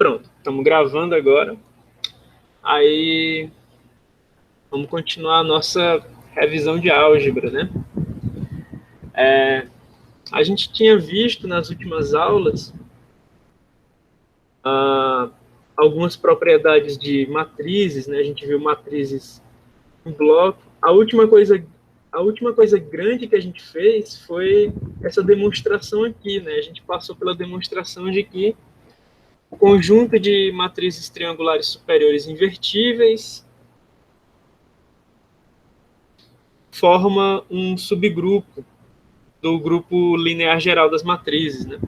Pronto, estamos gravando agora. Aí vamos continuar a nossa revisão de álgebra, né? A gente tinha visto nas últimas aulas ah, algumas propriedades de matrizes, né? A gente viu matrizes em bloco. A última coisa grande que a gente fez foi essa demonstração aqui, né? A gente passou pela demonstração de que o conjunto de matrizes triangulares superiores invertíveis forma um subgrupo do grupo linear geral das matrizes, né?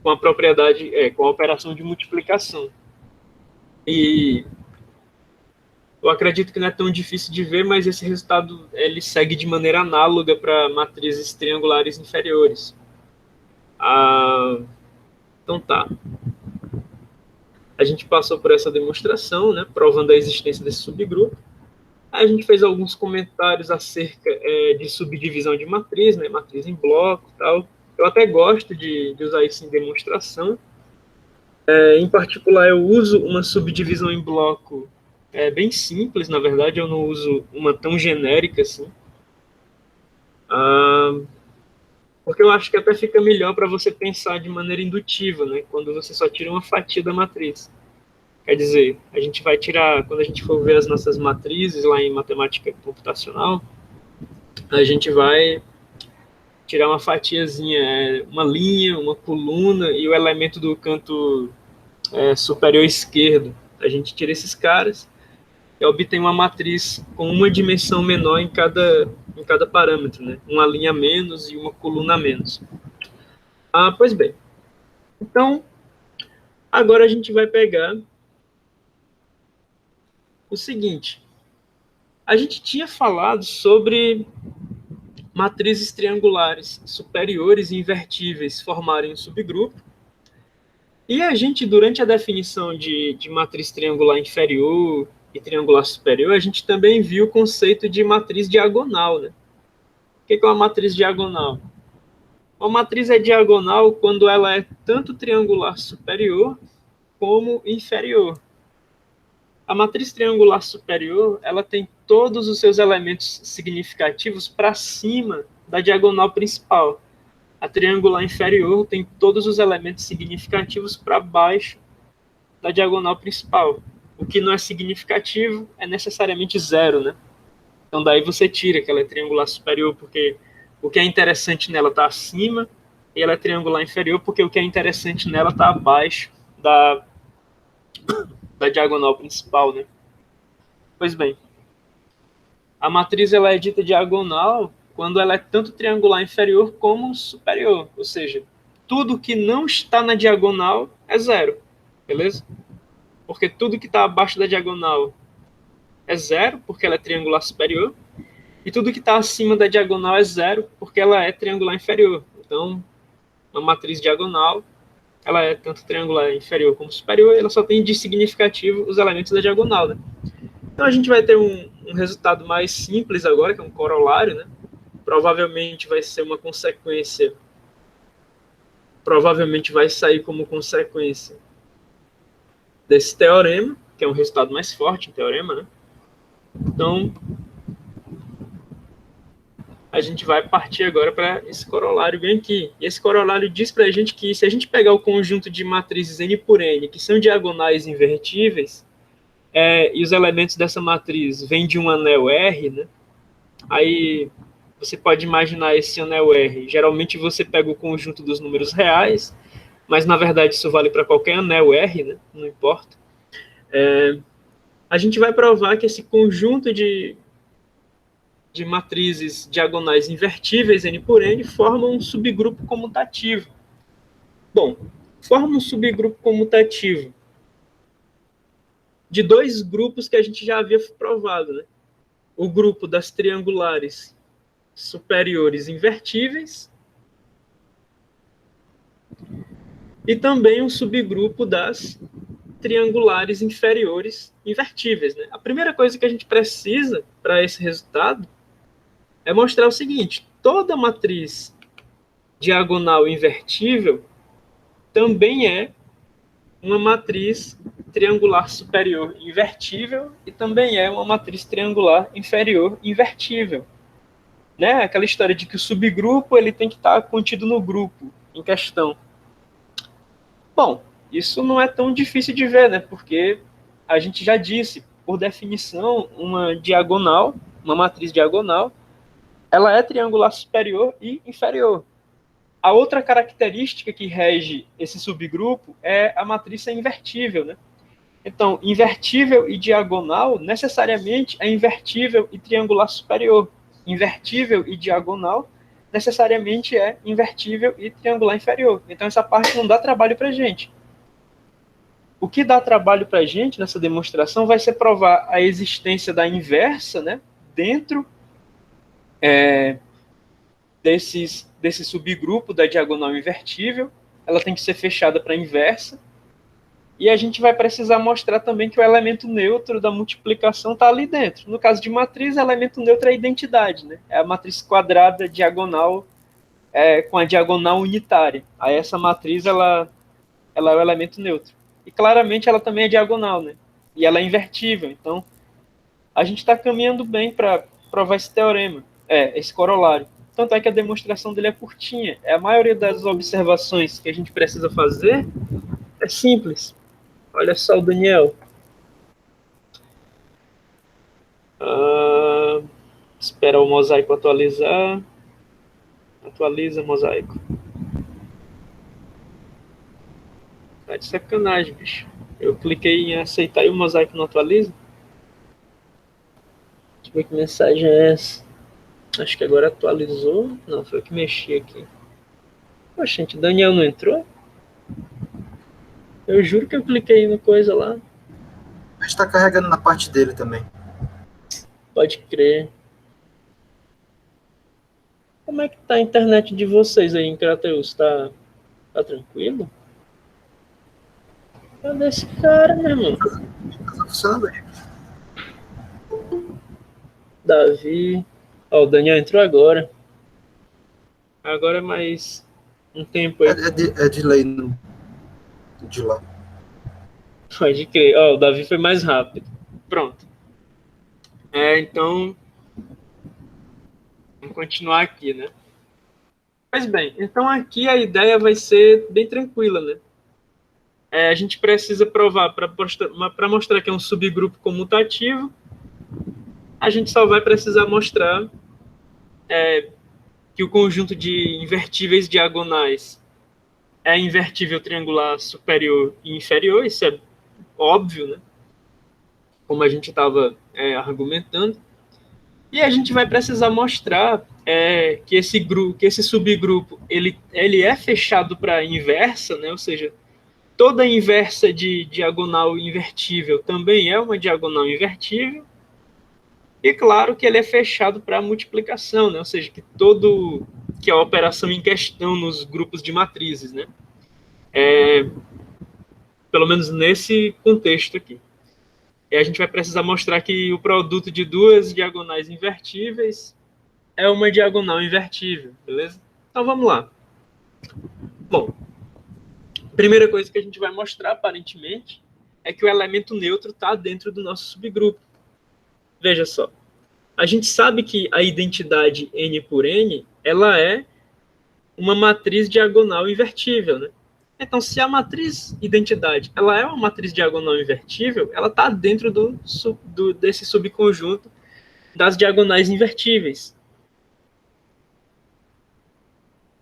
Com a propriedade, com a operação de multiplicação. E eu acredito que não é tão difícil de ver, mas esse resultado ele segue de maneira análoga para matrizes triangulares inferiores. Então tá. A gente passou por essa demonstração, né, provando a existência desse subgrupo. Aí a gente fez alguns comentários acerca de subdivisão de matriz, né, matriz em bloco e tal. Eu até gosto de usar isso em demonstração. Em particular, eu uso uma subdivisão em bloco bem simples, na verdade, eu não uso uma tão genérica assim. Porque eu acho que até fica melhor para você pensar de maneira indutiva, né, quando você só tira uma fatia da matriz. Quer dizer, a gente vai tirar, quando a gente for ver as nossas matrizes lá em matemática computacional, a gente vai tirar uma fatiazinha, uma linha, uma coluna e o elemento do canto superior esquerdo. A gente tira esses caras e obtém uma matriz com uma dimensão menor em cada parâmetro, né? Uma linha a menos e uma coluna a menos. Pois bem. Então, agora a gente vai pegar o seguinte. A gente tinha falado sobre matrizes triangulares superiores e invertíveis formarem um subgrupo. E a gente, durante a definição de matriz triangular inferior e triangular superior, a gente também viu o conceito de matriz diagonal, né? O que é uma matriz diagonal? Uma matriz é diagonal quando ela é tanto triangular superior como inferior. A matriz triangular superior, ela tem todos os seus elementos significativos para cima da diagonal principal. A triangular inferior tem todos os elementos significativos para baixo da diagonal principal. O que não é significativo é necessariamente zero, né? Então daí você tira que ela é triangular superior porque o que é interessante nela está acima e ela é triangular inferior porque o que é interessante nela está abaixo da diagonal principal, né? Pois bem, a matriz ela é dita diagonal quando ela é tanto triangular inferior como superior, ou seja, tudo que não está na diagonal é zero, beleza? Porque tudo que está abaixo da diagonal é zero, porque ela é triangular superior, e tudo que está acima da diagonal é zero, porque ela é triangular inferior. Então, uma matriz diagonal, ela é tanto triangular inferior como superior, e ela só tem de significativo os elementos da diagonal, né? Então, a gente vai ter um resultado mais simples agora, que é um corolário, né? Provavelmente vai ser uma consequência, provavelmente vai sair como consequência desse teorema, que é um resultado mais forte, um teorema, né? Então, a gente vai partir agora para esse corolário bem aqui. E esse corolário diz para a gente que se a gente pegar o conjunto de matrizes n por n, que são diagonais invertíveis, e os elementos dessa matriz vêm de um anel R, né? Aí você pode imaginar esse anel R. Geralmente você pega o conjunto dos números reais, mas na verdade isso vale para qualquer anel R, né? Não importa. A gente vai provar que esse conjunto de matrizes diagonais invertíveis n por n formam um subgrupo comutativo. Bom, forma um subgrupo comutativo de dois grupos que a gente já havia provado, né? O grupo das triangulares superiores invertíveis e também um subgrupo das triangulares inferiores invertíveis, né? A primeira coisa que a gente precisa para esse resultado é mostrar o seguinte: toda matriz diagonal invertível também é uma matriz triangular superior invertível e também é uma matriz triangular inferior invertível. Né? Aquela história de que o subgrupo ele tem que estar contido no grupo em questão. Bom, isso não é tão difícil de ver, né? Porque a gente já disse, por definição, uma diagonal, uma matriz diagonal, ela é triangular superior e inferior. A outra característica que rege esse subgrupo é a matriz ser invertível, né? Então, invertível e diagonal necessariamente é invertível e triangular superior. Invertível e diagonal necessariamente é invertível e triangular inferior. Então, essa parte não dá trabalho para a gente. O que dá trabalho para a gente nessa demonstração vai ser provar a existência da inversa, né, dentro desse subgrupo da diagonal invertível. Ela tem que ser fechada para a inversa. E a gente vai precisar mostrar também que o elemento neutro da multiplicação está ali dentro. No caso de matriz, o elemento neutro é a identidade, né? É a matriz quadrada diagonal com a diagonal unitária. Aí essa matriz ela é o elemento neutro. E claramente ela também é diagonal, né? E ela é invertível. Então, a gente está caminhando bem para provar esse teorema, esse corolário. Tanto é que a demonstração dele é curtinha. A maioria das observações que a gente precisa fazer é simples. Olha só o Daniel. Espera o mosaico atualizar. Atualiza mosaico. Tá de sacanagem, bicho. Eu cliquei em aceitar e o mosaico não atualiza. Deixa eu ver que mensagem é essa. Acho que agora atualizou. Não, foi eu que mexi aqui. Poxa, gente, o Daniel não entrou? Eu juro que eu cliquei no coisa lá. Mas está carregando na parte dele também. Pode crer. Como é que tá a internet de vocês aí em Crateus? Tá tranquilo? Cadê esse cara, meu irmão? Tá funcionando bem. Davi. Ó, o Daniel entrou agora. Agora é mais um tempo aí. É de lei de lá. Pode crer. Ó, o Davi foi mais rápido. Pronto. Então, vamos continuar aqui, né? Pois bem, então aqui a ideia vai ser bem tranquila, né? A gente precisa provar para mostrar que é um subgrupo comutativo. A gente só vai precisar mostrar que o conjunto de invertíveis diagonais é invertível triangular superior e inferior. Isso é óbvio, né? Como a gente estava argumentando. E a gente vai precisar mostrar que esse subgrupo ele é fechado para a inversa, né? Ou seja, toda inversa de diagonal invertível também é uma diagonal invertível. E claro que ele é fechado para a multiplicação, né? Ou seja, que a operação em questão nos grupos de matrizes, né? Pelo menos nesse contexto aqui. E a gente vai precisar mostrar que o produto de duas diagonais invertíveis é uma diagonal invertível, beleza? Então vamos lá. Bom, a primeira coisa que a gente vai mostrar, aparentemente, é que o elemento neutro está dentro do nosso subgrupo. Veja só. A gente sabe que a identidade N por N, ela é uma matriz diagonal invertível, né? Então, se a matriz identidade ela é uma matriz diagonal invertível, ela está dentro desse subconjunto das diagonais invertíveis.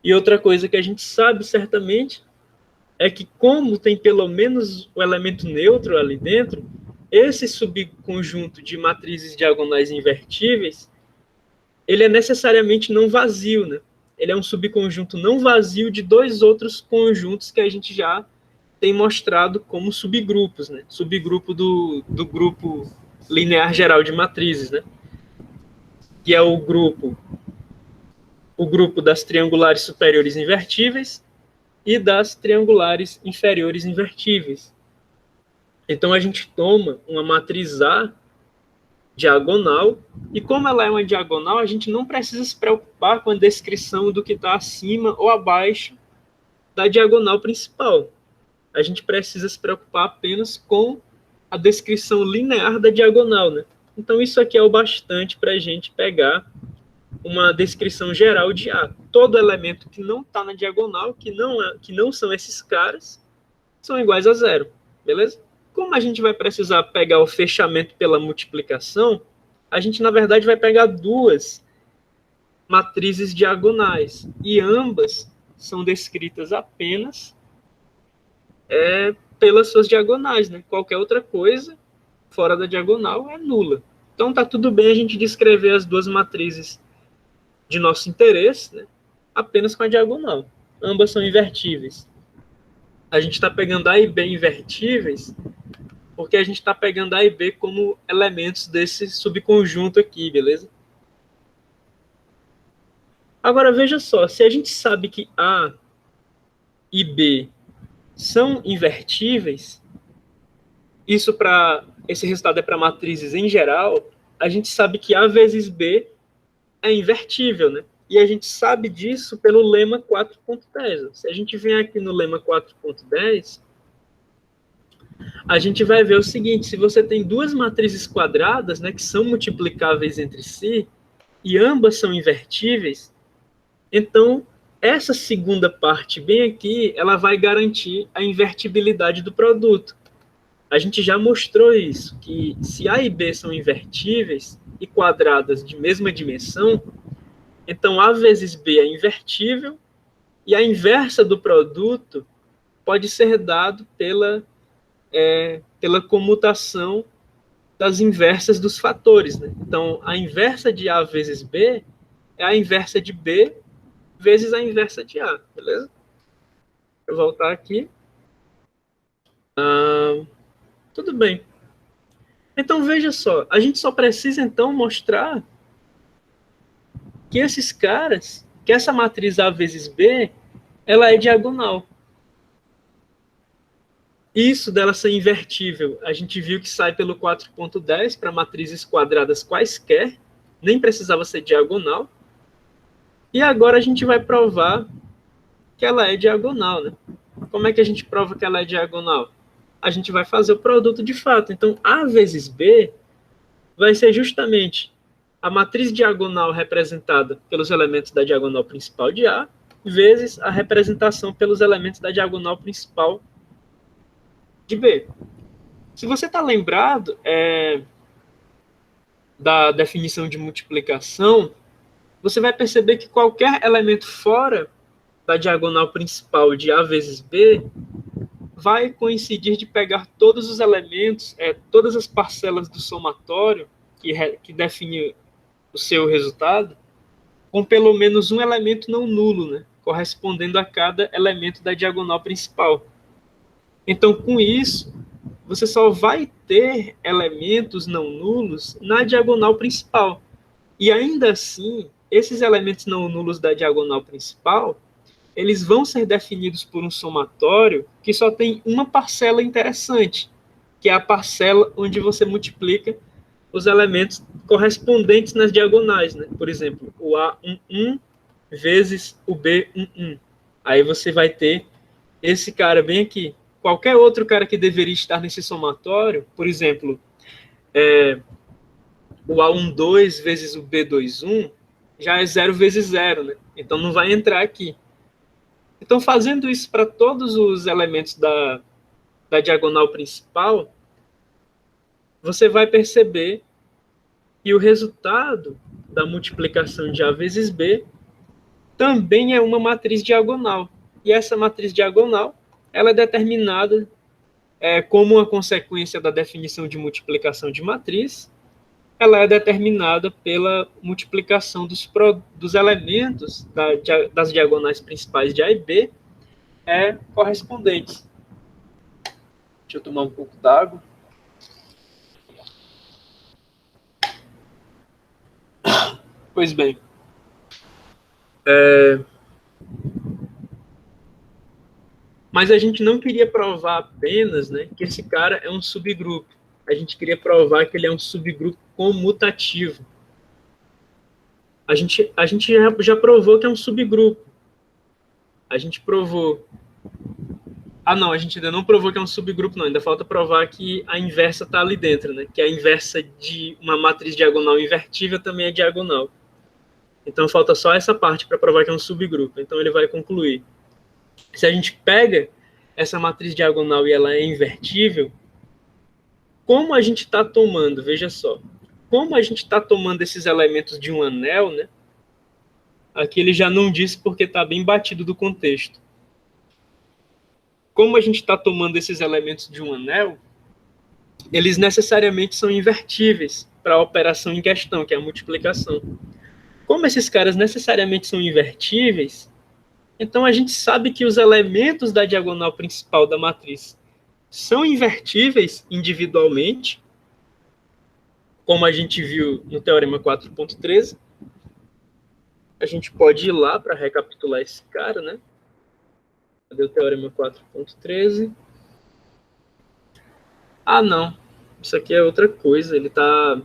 E outra coisa que a gente sabe certamente é que, como tem pelo menos o elemento neutro ali dentro, esse subconjunto de matrizes diagonais invertíveis, ele é necessariamente não vazio, né? Ele é um subconjunto não vazio de dois outros conjuntos que a gente já tem mostrado como subgrupos, né? Subgrupo do grupo linear geral de matrizes, né? Que é o grupo das triangulares superiores invertíveis e das triangulares inferiores invertíveis. Então, a gente toma uma matriz A diagonal, e como ela é uma diagonal, a gente não precisa se preocupar com a descrição do que está acima ou abaixo da diagonal principal. a gente precisa se preocupar apenas com a descrição linear da diagonal, né? Então, isso aqui é o bastante para a gente pegar uma descrição geral de A. Todo elemento que não está na diagonal, que não são esses caras, são iguais a zero, beleza? Como a gente vai precisar pegar o fechamento pela multiplicação, a gente, na verdade, vai pegar duas matrizes diagonais, e ambas são descritas apenas pelas suas diagonais, né? Qualquer outra coisa fora da diagonal é nula. Então tá tudo bem a gente descrever as duas matrizes de nosso interesse, né? Apenas com a diagonal. Ambas são invertíveis. A gente está pegando A e B invertíveis porque a gente está pegando A e B como elementos desse subconjunto aqui, beleza? Agora, veja só, se a gente sabe que A e B são invertíveis, esse resultado é para matrizes em geral, a gente sabe que A vezes B é invertível, né? E a gente sabe disso pelo lema 4.10. Se a gente vem aqui no lema 4.10, a gente vai ver o seguinte: se você tem duas matrizes quadradas, né, que são multiplicáveis entre si, e ambas são invertíveis, então essa segunda parte bem aqui, ela vai garantir a invertibilidade do produto. A gente já mostrou isso, que se A e B são invertíveis e quadradas de mesma dimensão, então A vezes B é invertível e a inversa do produto pode ser dado pela comutação das inversas dos fatores, né? Então, a inversa de A vezes B é a inversa de B vezes a inversa de A, beleza? Vou voltar aqui. Tudo bem. Então, veja só, a gente só precisa, então, mostrar que esses caras, que essa matriz A vezes B, ela é diagonal. Isso dela ser invertível, a gente viu que sai pelo 4.10 para matrizes quadradas quaisquer, nem precisava ser diagonal. E agora a gente vai provar que ela é diagonal, né? Como é que a gente prova que ela é diagonal? A gente vai fazer o produto de fato. Então, A vezes B vai ser justamente a matriz diagonal representada pelos elementos da diagonal principal de A, vezes a representação pelos elementos da diagonal principal de B. Se você está lembrado da definição de multiplicação, você vai perceber que qualquer elemento fora da diagonal principal de A vezes B vai coincidir de pegar todos os elementos, todas as parcelas do somatório que define o seu resultado, com pelo menos um elemento não nulo, né, correspondendo a cada elemento da diagonal principal. Então, com isso, você só vai ter elementos não nulos na diagonal principal. E ainda assim, esses elementos não nulos da diagonal principal, eles vão ser definidos por um somatório que só tem uma parcela interessante, que é a parcela onde você multiplica os elementos correspondentes nas diagonais, né? Por exemplo, o A11 vezes o B11. Aí você vai ter esse cara bem aqui. Qualquer outro cara que deveria estar nesse somatório, por exemplo, o A12 vezes o B21, já é 0 vezes 0, né? Então não vai entrar aqui. Então, fazendo isso para todos os elementos da diagonal principal, você vai perceber que o resultado da multiplicação de A vezes B também é uma matriz diagonal. E essa matriz diagonal, ela é determinada como uma consequência da definição de multiplicação de matriz, ela é determinada pela multiplicação dos elementos das diagonais principais de A e B correspondentes. Deixa eu tomar um pouco d'água. Pois bem. Mas a gente não queria provar apenas, né, que esse cara é um subgrupo. A gente queria provar que ele é um subgrupo comutativo. A gente já provou que é um subgrupo. A gente provou Ah, não, a gente ainda não provou que é um subgrupo, não. Ainda falta provar que a inversa está ali dentro, né? Que a inversa de uma matriz diagonal invertível também é diagonal. Então falta só essa parte para provar que é um subgrupo. Então ele vai concluir. Se a gente pega essa matriz diagonal e ela é invertível, como a gente está tomando, veja só, como a gente está tomando esses elementos de um anel, né? Aqui ele já não disse porque está bem batido do contexto. Como a gente está tomando esses elementos de um anel, eles necessariamente são invertíveis para a operação em questão, que é a multiplicação. Como esses caras necessariamente são invertíveis, então a gente sabe que os elementos da diagonal principal da matriz são invertíveis individualmente, como a gente viu no teorema 4.13. A gente pode ir lá para recapitular esse cara, né? Cadê o teorema 4.13? Ah, não. Isso aqui é outra coisa. Ele tá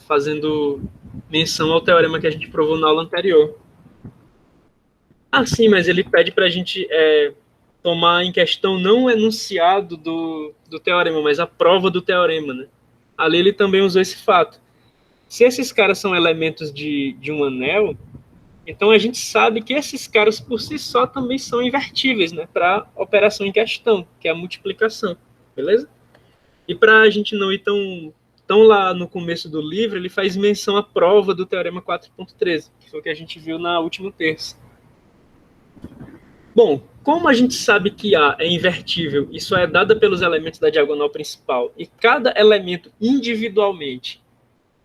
fazendo menção ao teorema que a gente provou na aula anterior. Ah, sim, mas ele pede para a gente tomar em questão não o enunciado do teorema, mas a prova do teorema, né? Ali ele também usou esse fato. Se esses caras são elementos de um anel, então a gente sabe que esses caras por si só também são invertíveis, né? Para a operação em questão, que é a multiplicação, beleza? E para a gente não ir tão lá no começo do livro, ele faz menção à prova do teorema 4.13, que foi o que a gente viu na última terça. Bom, como a gente sabe que A é invertível e só é dada pelos elementos da diagonal principal, e cada elemento individualmente,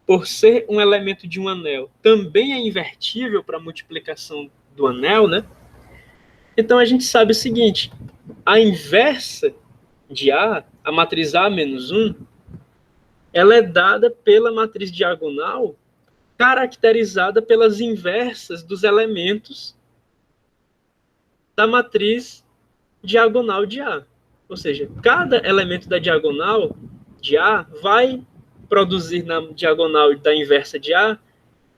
por ser um elemento de um anel, também é invertível para a multiplicação do anel, né? Então a gente sabe o seguinte, a inversa de A, a matriz A menos 1, ela é dada pela matriz diagonal caracterizada pelas inversas dos elementos da matriz diagonal de A. Ou seja, cada elemento da diagonal de A vai produzir na diagonal da inversa de A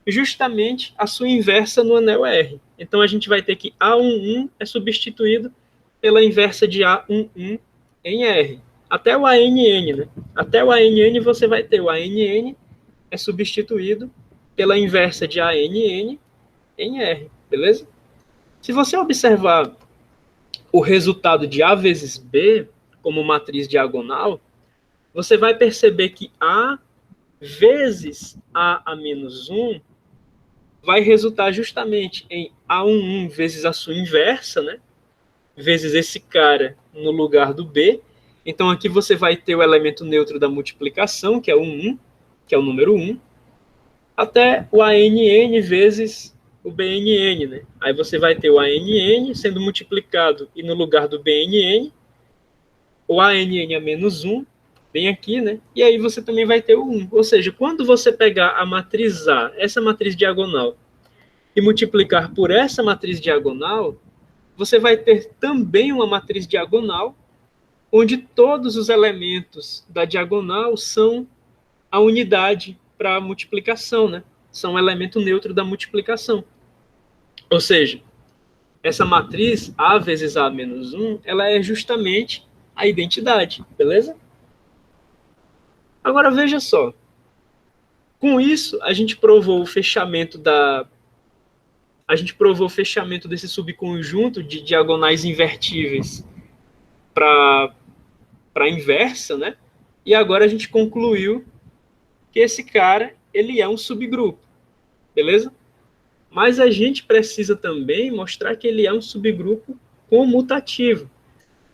justamente a sua inversa no anel R. Então a gente vai ter que A11 é substituído pela inversa de A11 em R. Até o ANN, né? Até o ANN você vai ter o ANN é substituído pela inversa de ANN em R, beleza? Se você observar o resultado de A vezes B como matriz diagonal, você vai perceber que A vezes A menos 1 vai resultar justamente em A11 vezes a sua inversa, né? Vezes esse cara no lugar do B. Então aqui você vai ter o elemento neutro da multiplicação, que é o 1, que é o número 1, até o ANN vezes o BNN, né? Aí você vai ter o ANN sendo multiplicado e no lugar do BNN, o ANN a menos 1, bem aqui, né? E aí você também vai ter o 1. Ou seja, quando você pegar a matriz A, essa matriz diagonal, e multiplicar por essa matriz diagonal, você vai ter também uma matriz diagonal, onde todos os elementos da diagonal são a unidade para a multiplicação, né? São o elemento neutro da multiplicação. Ou seja, essa matriz A vezes A menos 1, ela é justamente a identidade, beleza? Agora veja só. Com isso, a gente provou o fechamento desse subconjunto de diagonais invertíveis para a inversa, né? E agora a gente concluiu que esse cara, ele é um subgrupo, beleza? Mas a gente precisa também mostrar que ele é um subgrupo comutativo.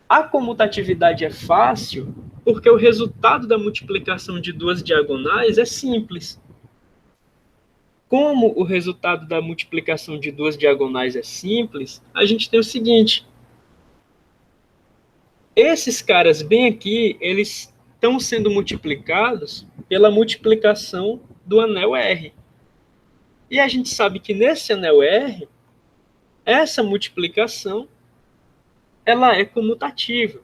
A comutatividade é fácil porque o resultado da multiplicação de duas diagonais é simples. Como o resultado da multiplicação de duas diagonais é simples, a gente tem o seguinte. Esses caras bem aqui, eles estão sendo multiplicados pela multiplicação do anel R. E a gente sabe que nesse anel R, essa multiplicação, ela é comutativa.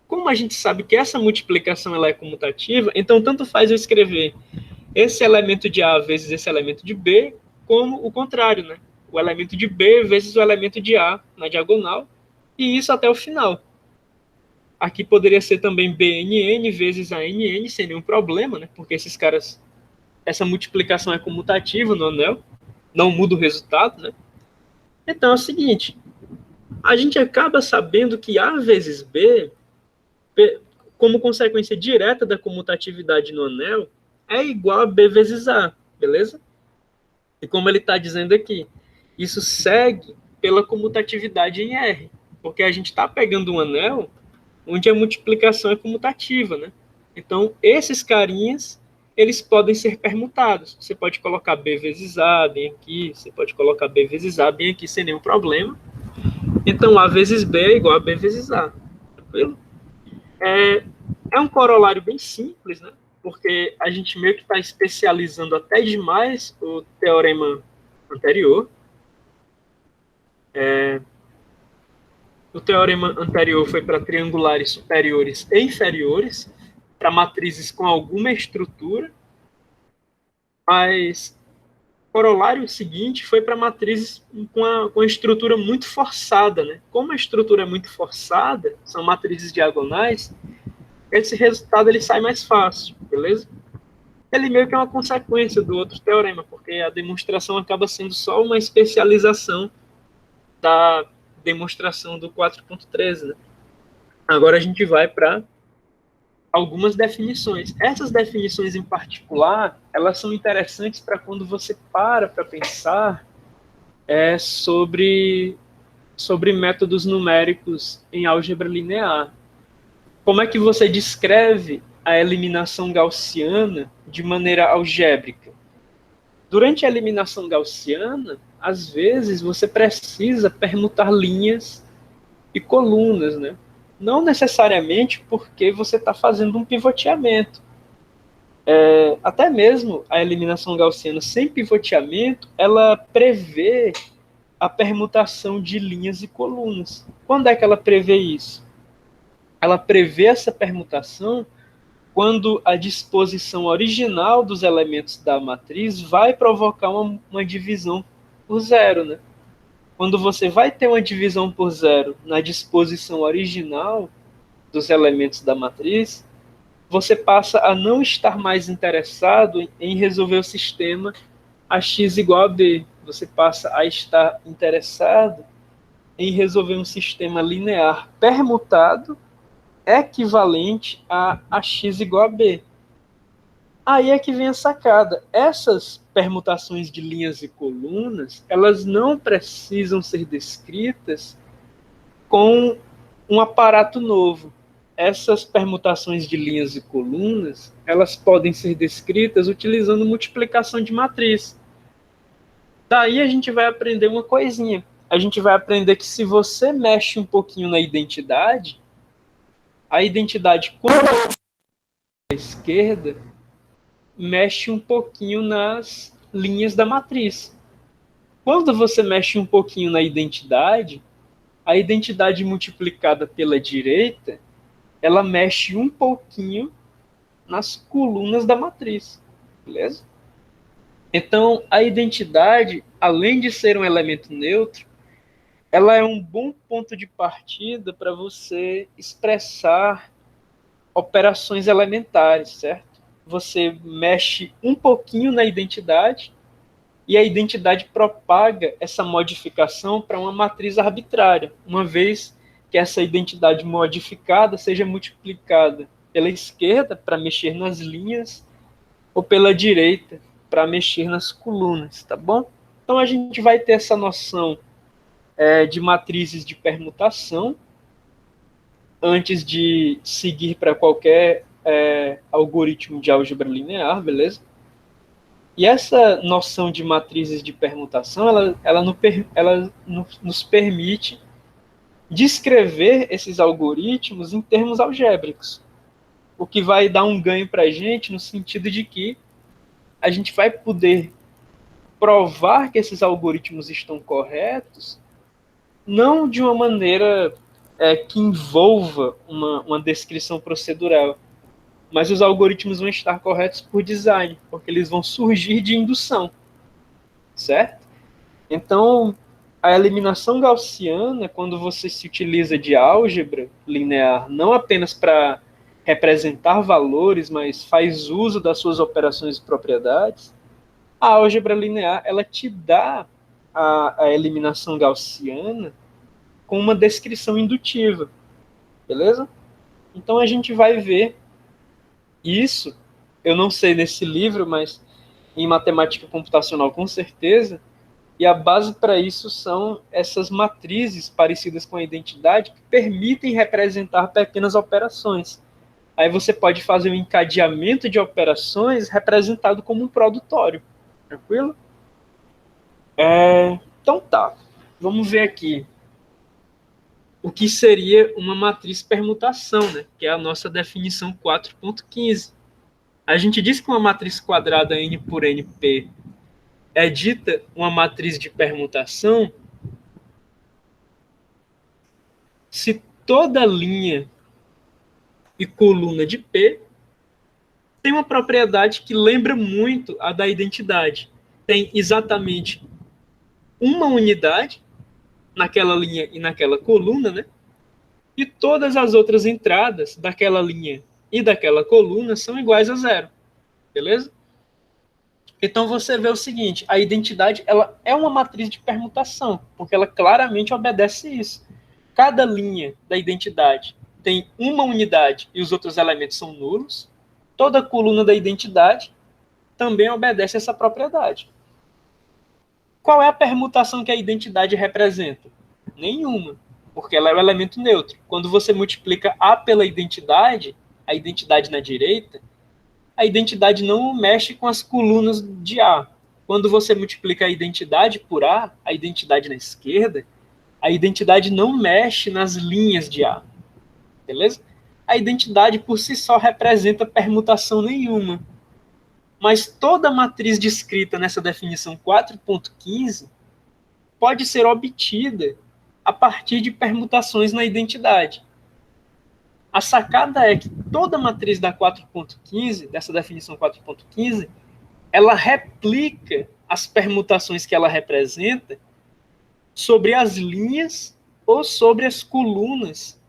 Como a gente sabe que essa multiplicação ela é comutativa, então tanto faz eu escrever esse elemento de A vezes esse elemento de B, como o contrário, né? O elemento de B vezes o elemento de A na diagonal, e isso até o final. Aqui poderia ser também BNN vezes ANN, sem nenhum problema, né? Porque esses caras, essa multiplicação é comutativa no anel, não muda o resultado, né? Então é o seguinte, a gente acaba sabendo que A vezes B, como consequência direta da comutatividade no anel, é igual a B vezes A, beleza? E como ele está dizendo aqui, isso segue pela comutatividade em R, porque a gente está pegando um anel onde a multiplicação é comutativa, né? Então, esses carinhas, eles podem ser permutados. Você pode colocar B vezes A bem aqui, você pode colocar B vezes A bem aqui sem nenhum problema. Então, A vezes B é igual a B vezes A. Tranquilo? É um corolário bem simples, né? Porque a gente meio que está especializando até demais o teorema anterior. O teorema anterior foi para triangulares superiores e inferiores, para matrizes com alguma estrutura, mas o corolário seguinte foi para matrizes com a estrutura muito forçada, né? Como a estrutura é muito forçada, são matrizes diagonais, esse resultado ele sai mais fácil, beleza? Ele meio que é uma consequência do outro teorema, porque a demonstração acaba sendo só uma especialização da demonstração do 4.13, né? Agora a gente vai para algumas definições. Essas definições em particular, elas são interessantes para quando você para pensar sobre métodos numéricos em álgebra linear. Como é que você descreve a eliminação gaussiana de maneira algébrica? Durante a eliminação gaussiana, às vezes você precisa permutar linhas e colunas, né? Não necessariamente porque você está fazendo um pivoteamento. Até mesmo a eliminação gaussiana sem pivoteamento, ela prevê a permutação de linhas e colunas. Quando é que ela prevê isso? Ela prevê essa permutação quando a disposição original dos elementos da matriz vai provocar uma divisão por zero, né? Quando você vai ter uma divisão por zero na disposição original dos elementos da matriz, você passa a não estar mais interessado em resolver o sistema AX igual a B. Você passa a estar interessado em resolver um sistema linear permutado equivalente a AX igual a B. Aí é que vem a sacada. Essas permutações de linhas e colunas, elas não precisam ser descritas com um aparato novo. Essas permutações de linhas e colunas, elas podem ser descritas utilizando multiplicação de matriz. Daí a gente vai aprender uma coisinha. A gente vai aprender que se você mexe um pouquinho na identidade, a identidade com a esquerda mexe um pouquinho nas linhas da matriz. Quando você mexe um pouquinho na identidade, a identidade multiplicada pela direita, ela mexe um pouquinho nas colunas da matriz, beleza? Então, a identidade, além de ser um elemento neutro, ela é um bom ponto de partida para você expressar operações elementares, certo? Você mexe um pouquinho na identidade e a identidade propaga essa modificação para uma matriz arbitrária, uma vez que essa identidade modificada seja multiplicada pela esquerda para mexer nas linhas ou pela direita para mexer nas colunas, tá bom? Então a gente vai ter essa noção de matrizes de permutação antes de seguir para qualquer algoritmo de álgebra linear, beleza? E essa noção de matrizes de permutação, ela nos permite descrever esses algoritmos em termos algébricos, o que vai dar um ganho para a gente no sentido de que a gente vai poder provar que esses algoritmos estão corretos, não de uma maneira que envolva uma descrição procedural, mas os algoritmos vão estar corretos por design, porque eles vão surgir de indução, certo? Então, a eliminação gaussiana, quando você se utiliza de álgebra linear, não apenas para representar valores, mas faz uso das suas operações e propriedades, a álgebra linear ela te dá a eliminação gaussiana com uma descrição indutiva, beleza? Então a gente vai ver isso, eu não sei nesse livro, mas em matemática computacional com certeza, e a base para isso são essas matrizes parecidas com a identidade que permitem representar pequenas operações. Aí você pode fazer um encadeamento de operações representado como um produtório. Tranquilo? Então tá. Vamos ver aqui o que seria uma matriz permutação, né? Que é a nossa definição 4.15. A gente diz que uma matriz quadrada N por NP é dita uma matriz de permutação se toda linha e coluna de P tem uma propriedade que lembra muito a da identidade. Tem exatamente uma unidade naquela linha e naquela coluna, né? E todas as outras entradas daquela linha e daquela coluna são iguais a zero. Beleza? Então você vê o seguinte, a identidade ela é uma matriz de permutação, porque ela claramente obedece isso. Cada linha da identidade tem uma unidade e os outros elementos são nulos. Toda coluna da identidade também obedece essa propriedade. Qual é a permutação que a identidade representa? Nenhuma, porque ela é um elemento neutro. Quando você multiplica A pela identidade, a identidade na direita, a identidade não mexe com as colunas de A. Quando você multiplica a identidade por A, a identidade na esquerda, a identidade não mexe nas linhas de A. Beleza? A identidade por si só representa permutação nenhuma. Mas toda matriz descrita nessa definição 4.15 pode ser obtida a partir de permutações na identidade. A sacada é que toda matriz da 4.15, dessa definição 4.15, ela replica as permutações que ela representa sobre as linhas ou sobre as colunas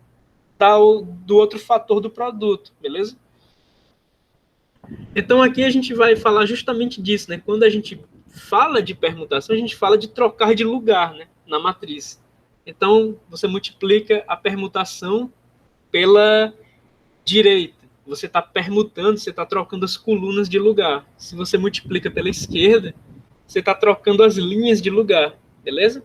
do outro fator do produto, beleza? Então aqui a gente vai falar justamente disso, né? Quando a gente fala de permutação, a gente fala de trocar de lugar, né? Na matriz. Então você multiplica a permutação pela direita. Você está permutando, você está trocando as colunas de lugar. Se você multiplica pela esquerda, você está trocando as linhas de lugar, beleza?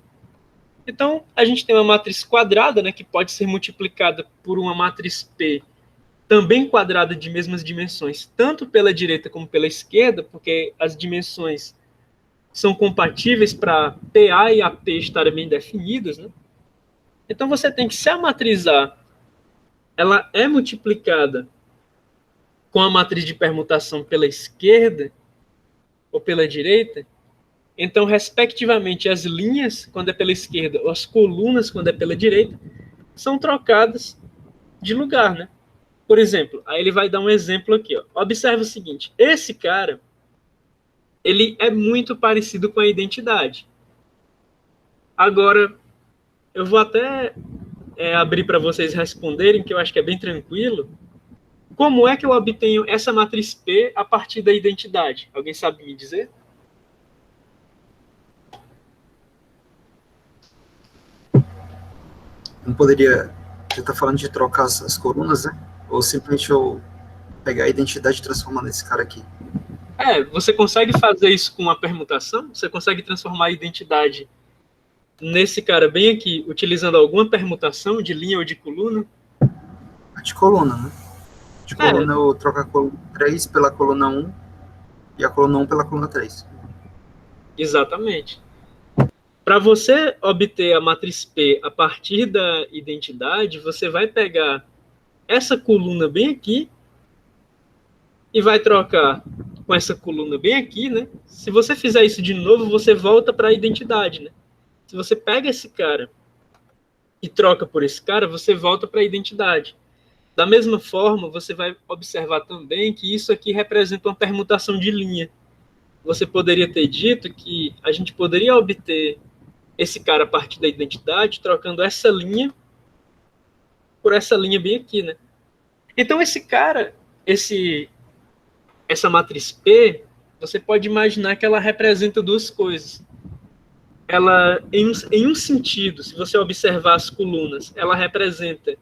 Então, a gente tem uma matriz quadrada, né, que pode ser multiplicada por uma matriz P, também quadrada de mesmas dimensões, tanto pela direita como pela esquerda, porque as dimensões são compatíveis para PA e AP estarem bem definidas, né? Então, você tem que, se a matriz A ela é multiplicada com a matriz de permutação pela esquerda ou pela direita, então, respectivamente, as linhas, quando é pela esquerda, ou as colunas, quando é pela direita, são trocadas de lugar, né? Por exemplo, aí ele vai dar um exemplo aqui, ó. Observe o seguinte, esse cara, ele é muito parecido com a identidade. Agora, eu vou até abrir para vocês responderem, que eu acho que é bem tranquilo. Como é que eu obtenho essa matriz P a partir da identidade? Alguém sabe me dizer? Não poderia. Você está falando de trocar as colunas, né? Ou simplesmente eu pegar a identidade e transformar nesse cara aqui? Você consegue fazer isso com uma permutação? Você consegue transformar a identidade nesse cara bem aqui, utilizando alguma permutação de linha ou de coluna? De coluna, né? De coluna eu troco a coluna 3 pela coluna 1 e a coluna 1 pela coluna 3. Exatamente. Para você obter a matriz P a partir da identidade, você vai pegar essa coluna bem aqui e vai trocar com essa coluna bem aqui, né? Se você fizer isso de novo, você volta para a identidade, né? Se você pega esse cara e troca por esse cara, você volta para a identidade. Da mesma forma, você vai observar também que isso aqui representa uma permutação de linha. Você poderia ter dito que a gente poderia obter esse cara a partir da identidade, trocando essa linha por essa linha bem aqui, né? Então esse cara, essa matriz P, você pode imaginar que ela representa duas coisas. Ela, em um sentido, se você observar as colunas, ela representa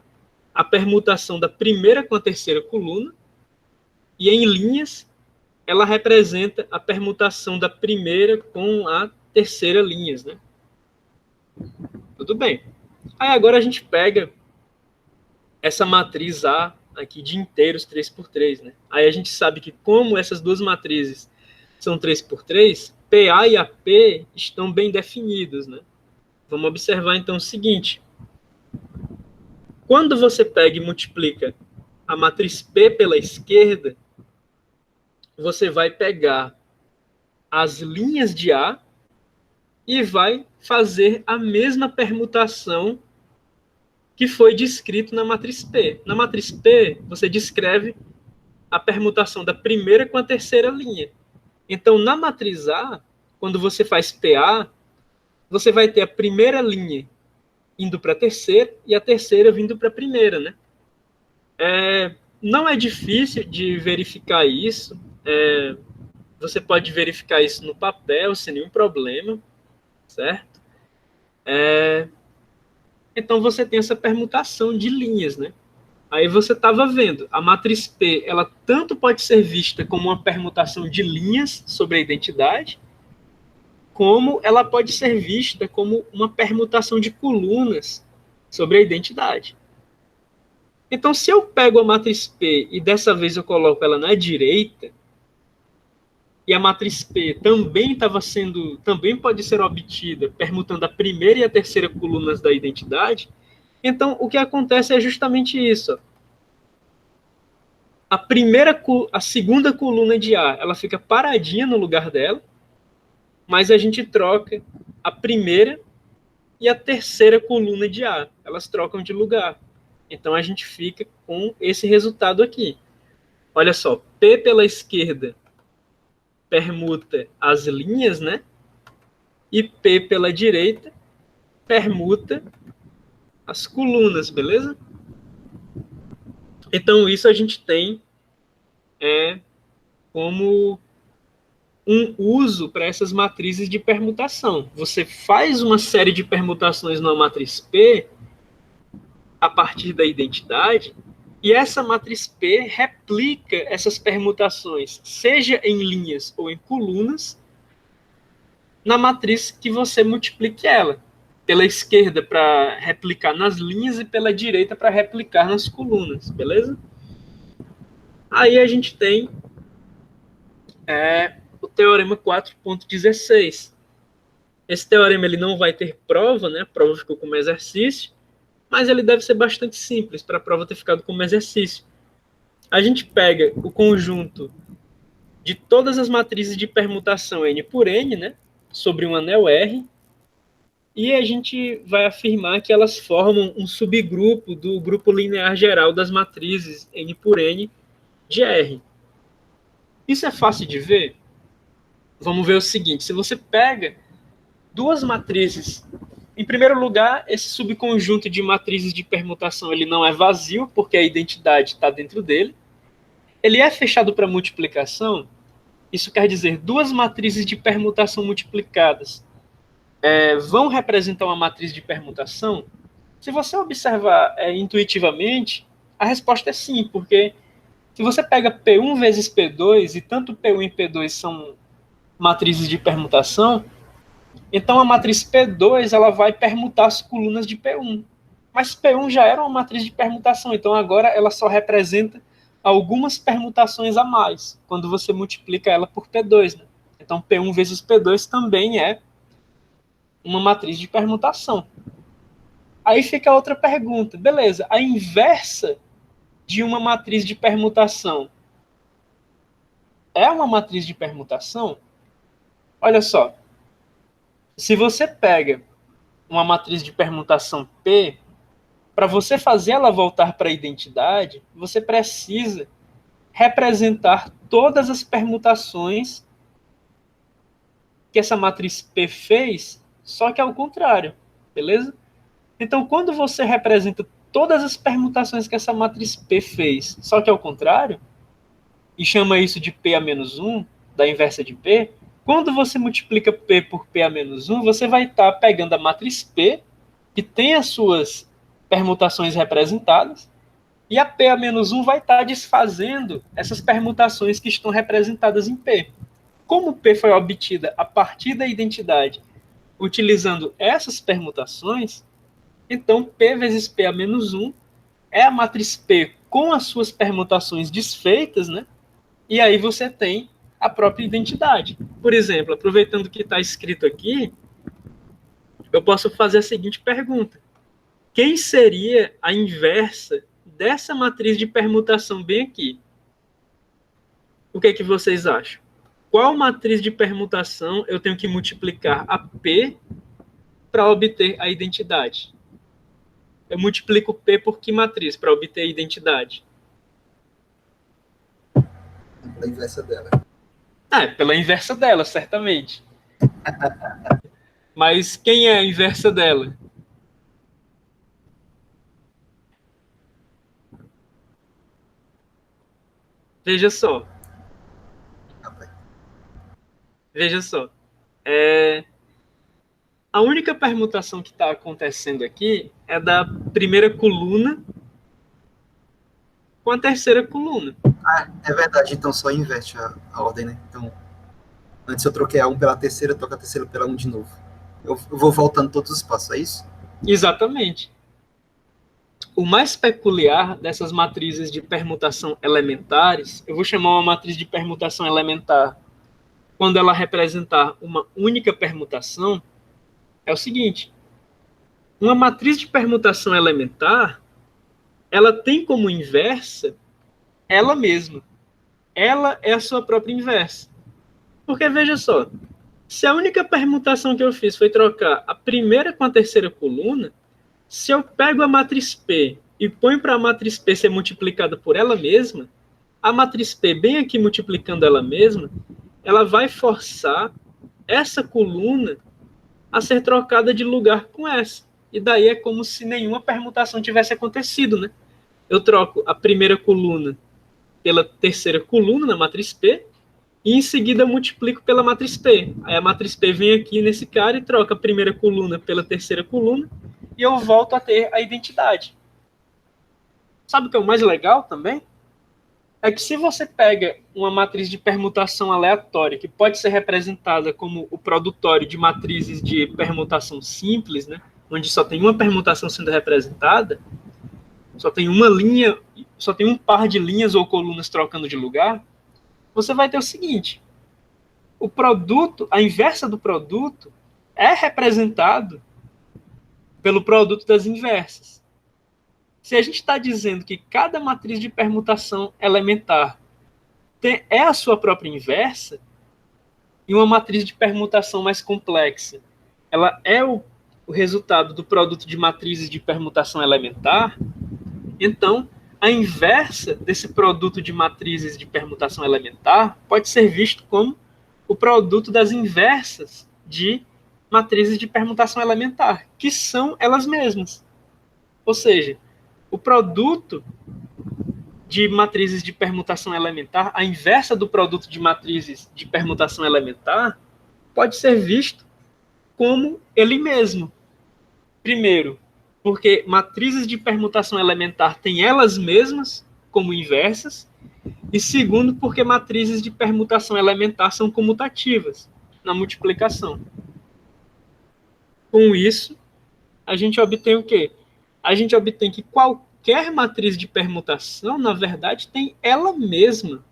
a permutação da primeira com a terceira coluna, e em linhas, ela representa a permutação da primeira com a terceira linhas, né? Tudo bem. Aí agora a gente pega essa matriz A aqui de inteiros 3x3, né? Aí a gente sabe que como essas duas matrizes são 3x3, PA e AP estão bem definidos, né? Vamos observar então o seguinte. Quando você pega e multiplica a matriz P pela esquerda, você vai pegar as linhas de A e vai fazer a mesma permutação que foi descrito na matriz P. Na matriz P, você descreve a permutação da primeira com a terceira linha. Então, na matriz A, quando você faz PA, você vai ter a primeira linha indo para a terceira e a terceira vindo para a primeira, né? Não é difícil de verificar isso. Você pode verificar isso no papel sem nenhum problema, certo? Então você tem essa permutação de linhas, né? Aí você estava vendo, a matriz P, ela tanto pode ser vista como uma permutação de linhas sobre a identidade, como ela pode ser vista como uma permutação de colunas sobre a identidade. Então, se eu pego a matriz P e dessa vez eu coloco ela na direita, e a matriz P também pode ser obtida permutando a primeira e a terceira colunas da identidade, então o que acontece é justamente isso. A segunda coluna de A, ela fica paradinha no lugar dela, mas a gente troca a primeira e a terceira coluna de A. Elas trocam de lugar. Então a gente fica com esse resultado aqui. Olha só, P pela esquerda permuta as linhas, né? E P pela direita permuta as colunas, beleza? Então isso a gente tem como um uso para essas matrizes de permutação. Você faz uma série de permutações numa matriz P a partir da identidade, e essa matriz P replica essas permutações, seja em linhas ou em colunas, na matriz que você multiplique ela. Pela esquerda para replicar nas linhas e pela direita para replicar nas colunas, beleza? Aí a gente tem o teorema 4.16. Esse teorema ele não vai ter prova, né? A prova ficou como exercício, mas ele deve ser bastante simples para a prova ter ficado como exercício. A gente pega o conjunto de todas as matrizes de permutação N por N, né? Sobre um anel R, e a gente vai afirmar que elas formam um subgrupo do grupo linear geral das matrizes N por N de R. Isso é fácil de ver? Vamos ver o seguinte, se você pega duas matrizes, em primeiro lugar, esse subconjunto de matrizes de permutação ele não é vazio, porque a identidade está dentro dele. Ele é fechado para multiplicação, isso quer dizer duas matrizes de permutação multiplicadas vão representar uma matriz de permutação? Se você observar intuitivamente, a resposta é sim, porque se você pega P1 vezes P2, e tanto P1 e P2 são matrizes de permutação, então a matriz P2 ela vai permutar as colunas de P1. Mas P1 já era uma matriz de permutação, então agora ela só representa algumas permutações a mais, quando você multiplica ela por P2. Né? Então P1 vezes P2 também é uma matriz de permutação. Aí fica a outra pergunta. Beleza, a inversa de uma matriz de permutação é uma matriz de permutação? Olha só. Se você pega uma matriz de permutação P, para você fazer ela voltar para a identidade, você precisa representar todas as permutações que essa matriz P fez só que ao contrário, beleza? Então, quando você representa todas as permutações que essa matriz P fez, só que ao contrário, e chama isso de P a menos 1, da inversa de P, quando você multiplica P por P a menos 1, você vai estar pegando a matriz P, que tem as suas permutações representadas, e a P a menos 1 vai estar desfazendo essas permutações que estão representadas em P. Como P foi obtida a partir da identidade utilizando essas permutações, então P vezes P a menos 1 é a matriz P com as suas permutações desfeitas, né? E aí você tem a própria identidade. Por exemplo, aproveitando que está escrito aqui, eu posso fazer a seguinte pergunta. Quem seria a inversa dessa matriz de permutação bem aqui? O que é que vocês acham? Qual matriz de permutação eu tenho que multiplicar a P para obter a identidade? Eu multiplico P por que matriz para obter a identidade? Pela inversa dela. Pela inversa dela, certamente. Mas quem é a inversa dela? Veja só. Veja só. A única permutação que está acontecendo aqui é da primeira coluna com a terceira coluna. É verdade, então só inverte a ordem, né? Então, antes eu troquei a 1 pela terceira, eu troco a terceira pela 1 de novo. Eu vou voltando todos os passos, é isso? Exatamente. O mais peculiar dessas matrizes de permutação elementares, eu vou chamar uma matriz de permutação elementar quando ela representar uma única permutação, é o seguinte: uma matriz de permutação elementar, ela tem como inversa ela mesma. Ela é a sua própria inversa. Porque, veja só, se a única permutação que eu fiz foi trocar a primeira com a terceira coluna, se eu pego a matriz P e ponho para a matriz P ser multiplicada por ela mesma, a matriz P, bem aqui multiplicando ela mesma, ela vai forçar essa coluna a ser trocada de lugar com essa. E daí é como se nenhuma permutação tivesse acontecido, né? Eu troco a primeira coluna pela terceira coluna na matriz P, e em seguida multiplico pela matriz P. Aí a matriz P vem aqui nesse cara e troca a primeira coluna pela terceira coluna, e eu volto a ter a identidade. Sabe o que é o mais legal também? É que se você pega uma matriz de permutação aleatória, que pode ser representada como o produtório de matrizes de permutação simples, né, onde só tem uma permutação sendo representada, só tem uma linha, só tem um par de linhas ou colunas trocando de lugar, você vai ter o seguinte: o produto, a inversa do produto, é representado pelo produto das inversas. Se a gente está dizendo que cada matriz de permutação elementar é a sua própria inversa, e uma matriz de permutação mais complexa, ela é o resultado do produto de matrizes de permutação elementar, então a inversa desse produto de matrizes de permutação elementar pode ser visto como o produto das inversas de matrizes de permutação elementar, que são elas mesmas. Ou seja, o produto de matrizes de permutação elementar, a inversa do produto de matrizes de permutação elementar, pode ser visto como ele mesmo. Primeiro, porque matrizes de permutação elementar têm elas mesmas como inversas, e segundo, porque matrizes de permutação elementar são comutativas na multiplicação. Com isso, a gente obtém o quê? A gente obtém que qualquer matriz de permutação, na verdade, tem ela mesma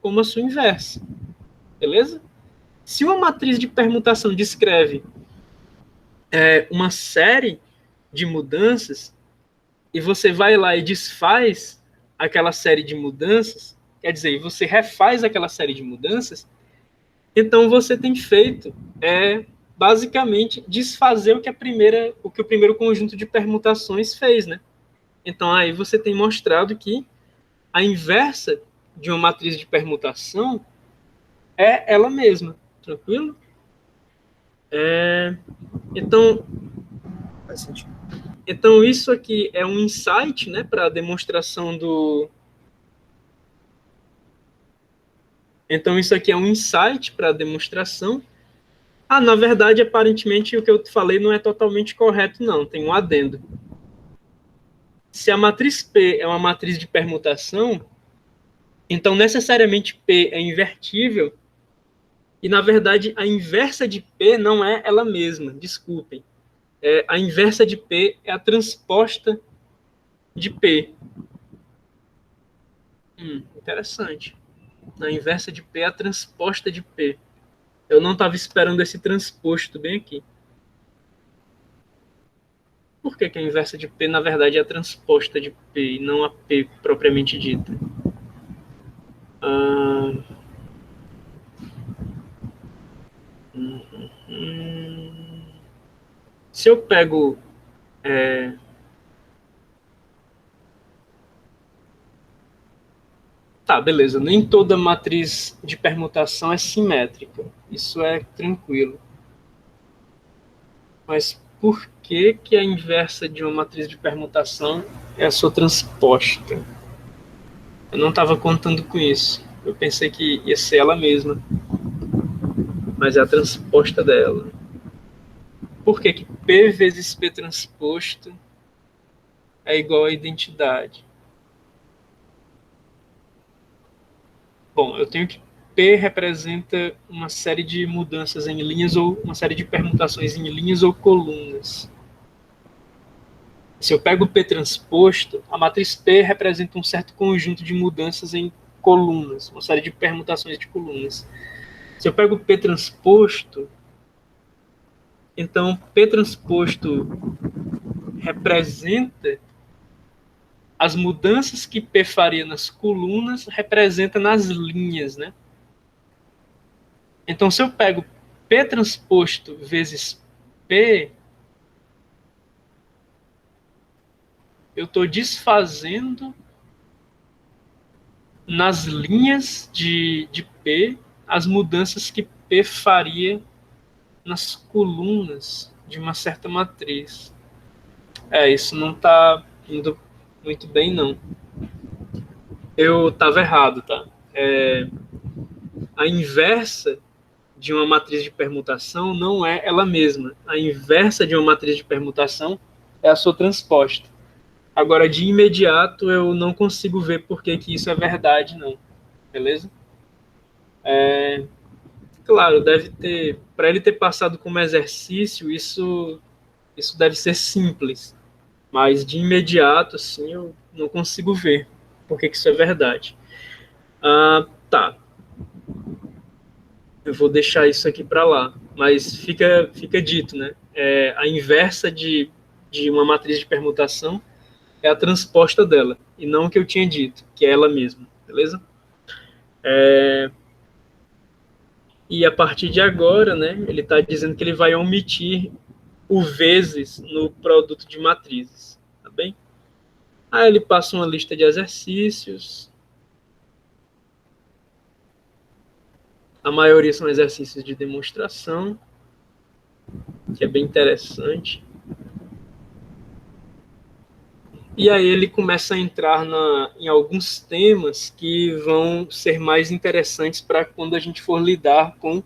como a sua inversa. Beleza? Se uma matriz de permutação descreve uma série de mudanças, e você vai lá e desfaz aquela série de mudanças, quer dizer, você refaz aquela série de mudanças, então você tem feito basicamente desfazer o que o primeiro conjunto de permutações fez, né? Então aí você tem mostrado que a inversa de uma matriz de permutação é ela mesma, tranquilo? Então, Faz sentido. então, isso aqui é um insight, né, para a demonstração do... Então, isso aqui é um insight para a demonstração. Ah, na verdade, aparentemente, o que eu falei não é totalmente correto, não. Tem um adendo. Se a matriz P é uma matriz de permutação, então, necessariamente, P é invertível. E, na verdade, a inversa de P não é ela mesma. Desculpem. A inversa de P é a transposta de P. Interessante. A inversa de P é a transposta de P. Eu não estava esperando esse transposto bem aqui. Por que a inversa de P, na verdade, é a transposta de P e não a P propriamente dita? Ah, se eu pego... Tá, beleza. Nem toda matriz de permutação é simétrica. Isso é tranquilo. Mas por que a inversa de uma matriz de permutação é a sua transposta? Eu não estava contando com isso. Eu pensei que ia ser ela mesma. Mas é a transposta dela. Por que P vezes P transposto é igual a identidade? Bom, eu tenho que P representa uma série de mudanças em linhas ou uma série de permutações em linhas ou colunas. Se eu pego P transposto, a matriz P representa um certo conjunto de mudanças em colunas, uma série de permutações de colunas. Se eu pego P transposto, então P transposto representa as mudanças que P faria nas colunas, representa nas linhas, né? Então, se eu pego P transposto vezes P, eu estou desfazendo nas linhas de P as mudanças que P faria nas colunas de uma certa matriz. Isso não está indo muito bem, não. Eu estava errado, tá? A inversa de uma matriz de permutação não é ela mesma. A inversa de uma matriz de permutação é a sua transposta. Agora, de imediato, eu não consigo ver por que isso é verdade, não. Beleza? Claro, deve ter... Para ele ter passado como exercício, isso deve ser simples. Mas, de imediato, assim, eu não consigo ver por que isso é verdade. Tá. Eu vou deixar isso aqui para lá. Mas fica dito, né? A inversa de uma matriz de permutação é a transposta dela, e não o que eu tinha dito, que é ela mesma, beleza? E a partir de agora, né, ele está dizendo que ele vai omitir o vezes no produto de matrizes, tá bem? Aí ele passa uma lista de exercícios. A maioria são exercícios de demonstração, que é bem interessante. E aí ele começa a entrar em alguns temas que vão ser mais interessantes para quando a gente for lidar com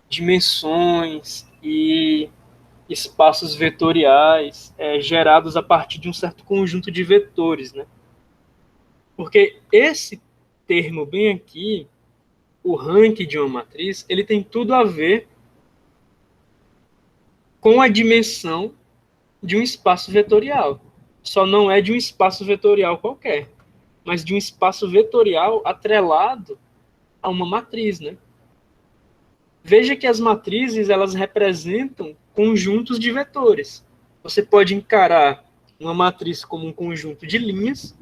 dimensões e espaços vetoriais gerados a partir de um certo conjunto de vetores, né? Porque esse termo bem aqui, o rank de uma matriz, ele tem tudo a ver com a dimensão de um espaço vetorial. Só não é de um espaço vetorial qualquer, mas de um espaço vetorial atrelado a uma matriz, né? Veja que as matrizes, elas representam conjuntos de vetores. Você pode encarar uma matriz como um conjunto de linhas,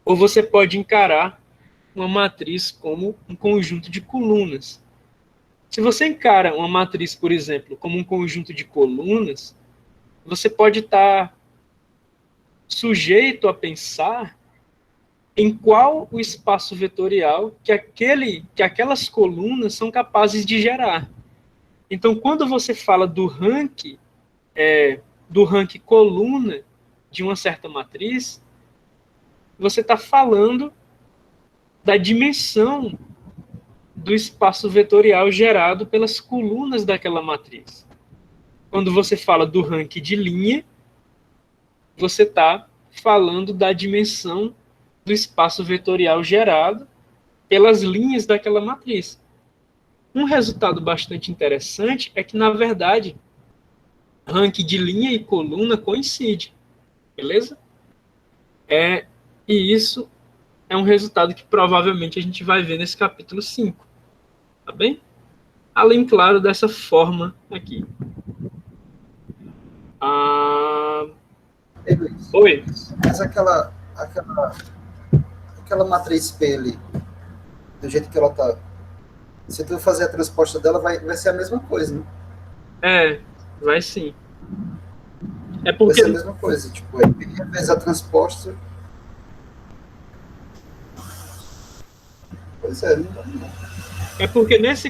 ou você pode encarar uma matriz como um conjunto de colunas. Se você encara uma matriz, por exemplo, como um conjunto de colunas, você pode estar sujeito a pensar em qual o espaço vetorial que aquelas colunas são capazes de gerar. Então, quando você fala do rank coluna de uma certa matriz, você está falando da dimensão do espaço vetorial gerado pelas colunas daquela matriz. Quando você fala do rank de linha, você está falando da dimensão do espaço vetorial gerado pelas linhas daquela matriz. Um resultado bastante interessante é que, na verdade, rank de linha e coluna coincide, beleza? E isso é um resultado que provavelmente a gente vai ver nesse capítulo 5, tá bem? Além, claro, dessa forma aqui. Ei, Luiz, Oi. mas aquela matriz P ali, do jeito que ela tá, se tu fazer a transposta dela, vai ser a mesma coisa, né? Vai sim. Vai ser a mesma coisa, tipo, vezes a transposta. Pois é, não. Porque nesse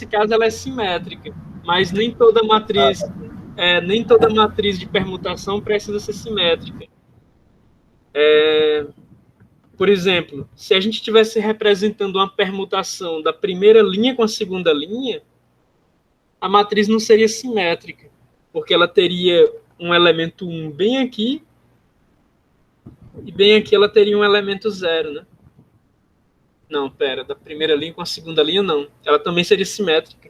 caso ela é simétrica, mas nem toda matriz de permutação precisa ser simétrica. Por exemplo, se a gente estivesse representando uma permutação da primeira linha com a segunda linha, a matriz não seria simétrica, porque ela teria um elemento 1 bem aqui, e bem aqui ela teria um elemento 0, né? Não, pera, da primeira linha com a segunda linha, não. Ela também seria simétrica.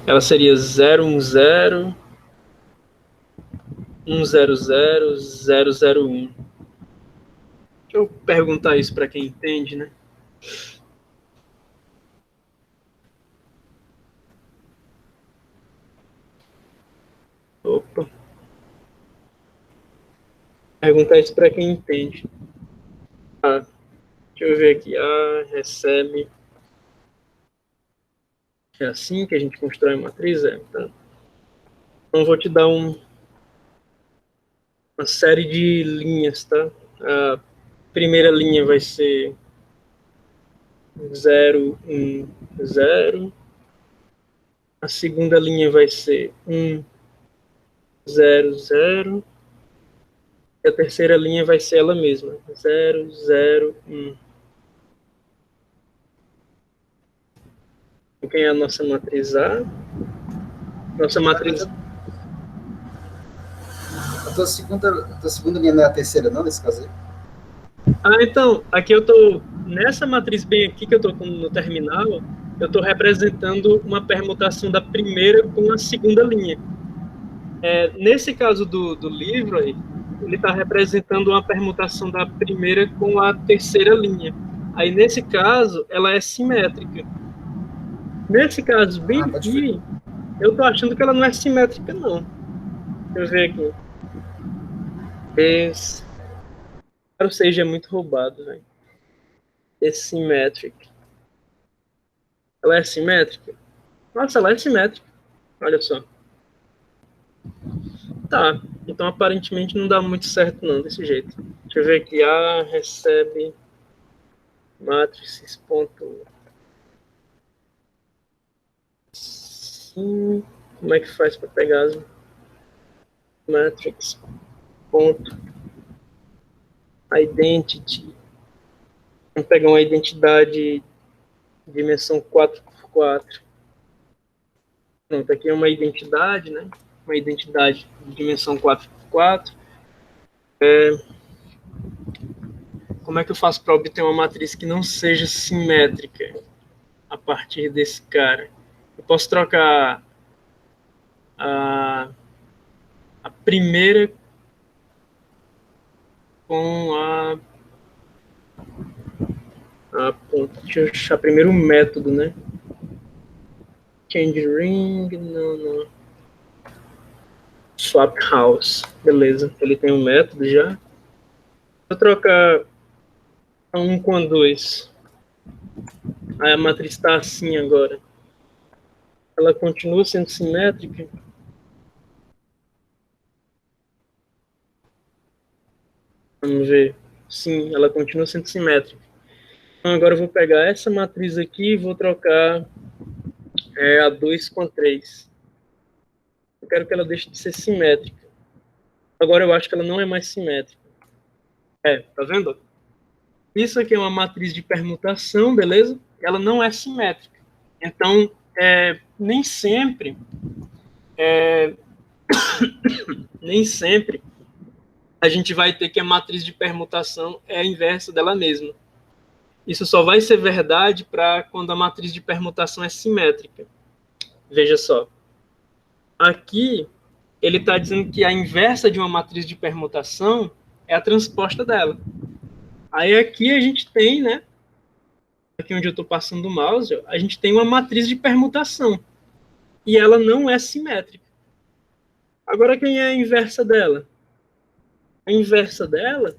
Ela seria 0, 1, 0, 1, 0, 0, 0, 0, 1. Deixa eu perguntar isso para quem entende, né? Opa. Perguntar isso para quem entende. Deixa eu ver aqui. Recebe. É assim que a gente constrói a matriz? Tá. Então, vou te dar uma série de linhas, tá? A primeira linha vai ser 0, 1, 0. A segunda linha vai ser 1, 0, 0. E a terceira linha vai ser ela mesma. 0, 0, 1. Quem é a nossa matriz A? Nossa matriz... A tua segunda linha não é a terceira, não, nesse caso aí? Então, aqui eu tô... Nessa matriz bem aqui que eu tô no terminal, eu tô representando uma permutação da primeira com a segunda linha. Nesse caso do livro aí, ele está representando uma permutação da primeira com a terceira linha. Aí, nesse caso, ela é simétrica. Nesse caso, bem aqui, eu tô achando que ela não é simétrica, não. Deixa eu ver aqui. O 6 é muito roubado, velho. Symmetric. Ela é simétrica? Nossa, ela é simétrica. Olha só. Tá, então aparentemente não dá muito certo não, desse jeito. Deixa eu ver aqui. Recebe matrices ponto. Sim. Como é que faz para pegar as matrix ponto identity? Vamos pegar uma identidade dimensão 4x4. Pronto, aqui é uma identidade, né? Uma identidade de dimensão 4x4. Como é que eu faço para obter uma matriz que não seja simétrica a partir desse cara? Eu posso trocar a primeira com deixa eu achar primeiro o método, né? Change ring, não. Swap house, beleza. Ele tem um método já. Vou trocar a 1 com a 2. Aí a matriz está assim agora. Ela continua sendo simétrica? Vamos ver. Sim, ela continua sendo simétrica. Então, agora eu vou pegar essa matriz aqui e vou trocar a 2 com a 3. Eu quero que ela deixe de ser simétrica. Agora eu acho que ela não é mais simétrica. Tá vendo? Isso aqui é uma matriz de permutação, beleza? Ela não é simétrica. Então, nem sempre a gente vai ter que a matriz de permutação é a inversa dela mesma. Isso só vai ser verdade para quando a matriz de permutação é simétrica. Veja só. Aqui, ele está dizendo que a inversa de uma matriz de permutação é a transposta dela. Aí aqui a gente tem, né? Aqui onde eu estou passando o mouse, a gente tem uma matriz de permutação. E ela não é simétrica. Agora, quem é a inversa dela? A inversa dela,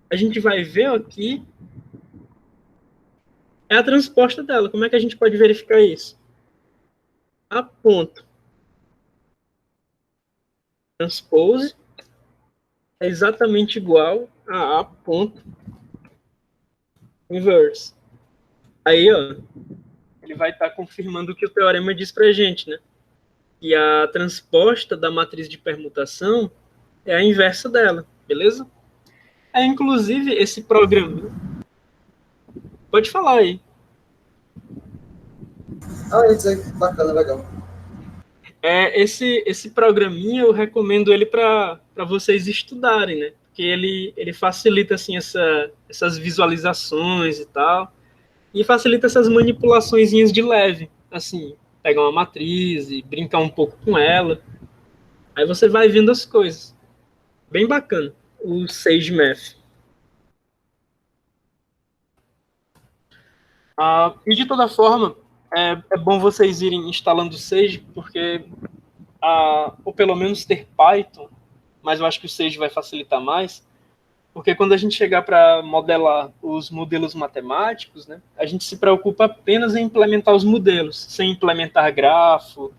a gente vai ver aqui, é a transposta dela. Como é que a gente pode verificar isso? A ponto. Transpose é exatamente igual a ponto inverse. Aí, ó, ele vai estar confirmando o que o teorema diz pra gente, né? E a transposta da matriz de permutação é a inversa dela, beleza? Inclusive, esse programa... Pode falar aí. Ah, eu ia dizer, bacana, legal. Esse programinha, eu recomendo ele para vocês estudarem, né? Porque ele facilita, assim, essas visualizações e tal. E facilita essas manipulaçõezinhas de leve. Assim, pegar uma matriz e brincar um pouco com ela. Aí você vai vendo as coisas. Bem bacana, o Sage Math. E de toda forma, é bom vocês irem instalando o Sage, porque, ou pelo menos ter Python, mas eu acho que o Sage vai facilitar mais, porque quando a gente chegar para modelar os modelos matemáticos, né, a gente se preocupa apenas em implementar os modelos, sem implementar grafo,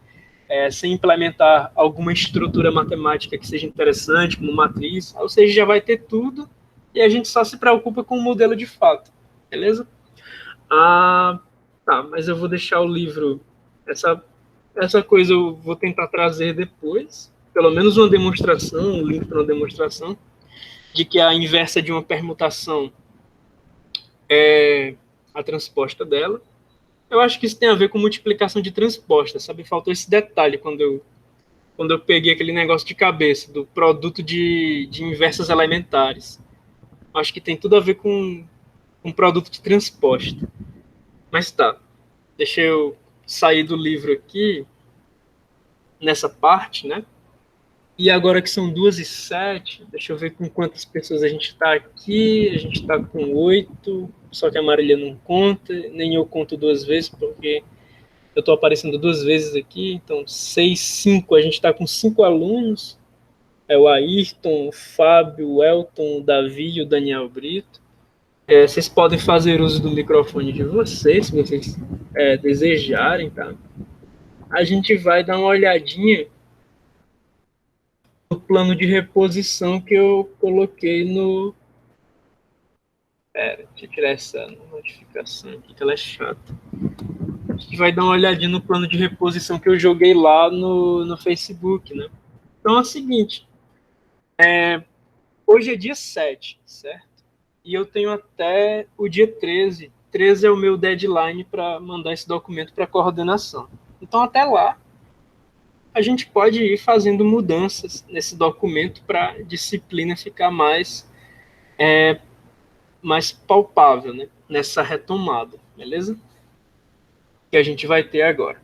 sem implementar alguma estrutura matemática que seja interessante, como matriz, ou seja, já vai ter tudo e a gente só se preocupa com o modelo de fato, beleza? Tá, mas eu vou deixar o livro, essa coisa eu vou tentar trazer depois, pelo menos uma demonstração, um link para uma demonstração, de que a inversa de uma permutação é a transposta dela. Eu acho que isso tem a ver com multiplicação de transposta, sabe? Faltou esse detalhe quando eu peguei aquele negócio de cabeça do produto de inversas elementares. Acho que tem tudo a ver com produto de transposta. Mas tá, deixa eu sair do livro aqui, nessa parte, né? E agora que são 2h07, deixa eu ver com quantas pessoas a gente está aqui. A gente está com 8, só que a Marília não conta, nem eu conto 2 vezes, porque eu estou aparecendo 2 vezes aqui. Então, 6, 5, a gente está com 5 alunos. O Ayrton, o Fábio, o Elton, o Davi e o Daniel Brito. Vocês podem fazer uso do microfone de vocês, se vocês desejarem, tá? A gente vai dar uma olhadinha no plano de reposição que eu coloquei no... Deixa eu tirar essa notificação aqui, que ela é chata. A gente vai dar uma olhadinha no plano de reposição que eu joguei lá no Facebook, né? Então é o seguinte, hoje é dia 7, certo? E eu tenho até o dia 13. 13 é o meu deadline para mandar esse documento para a coordenação. Então, até lá, a gente pode ir fazendo mudanças nesse documento para a disciplina ficar mais palpável, né? Nessa retomada, beleza? Que a gente vai ter agora.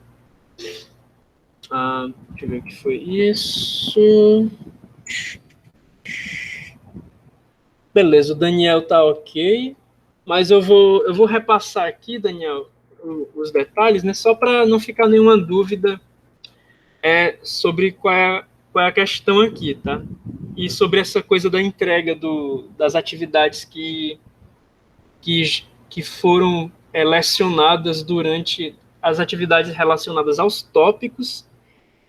Deixa eu ver o que foi isso. Beleza, o Daniel tá ok. Mas eu vou repassar aqui, Daniel, os detalhes, né? Só para não ficar nenhuma dúvida sobre qual é a questão aqui, tá? E sobre essa coisa da entrega das atividades que foram lecionadas durante as atividades relacionadas aos tópicos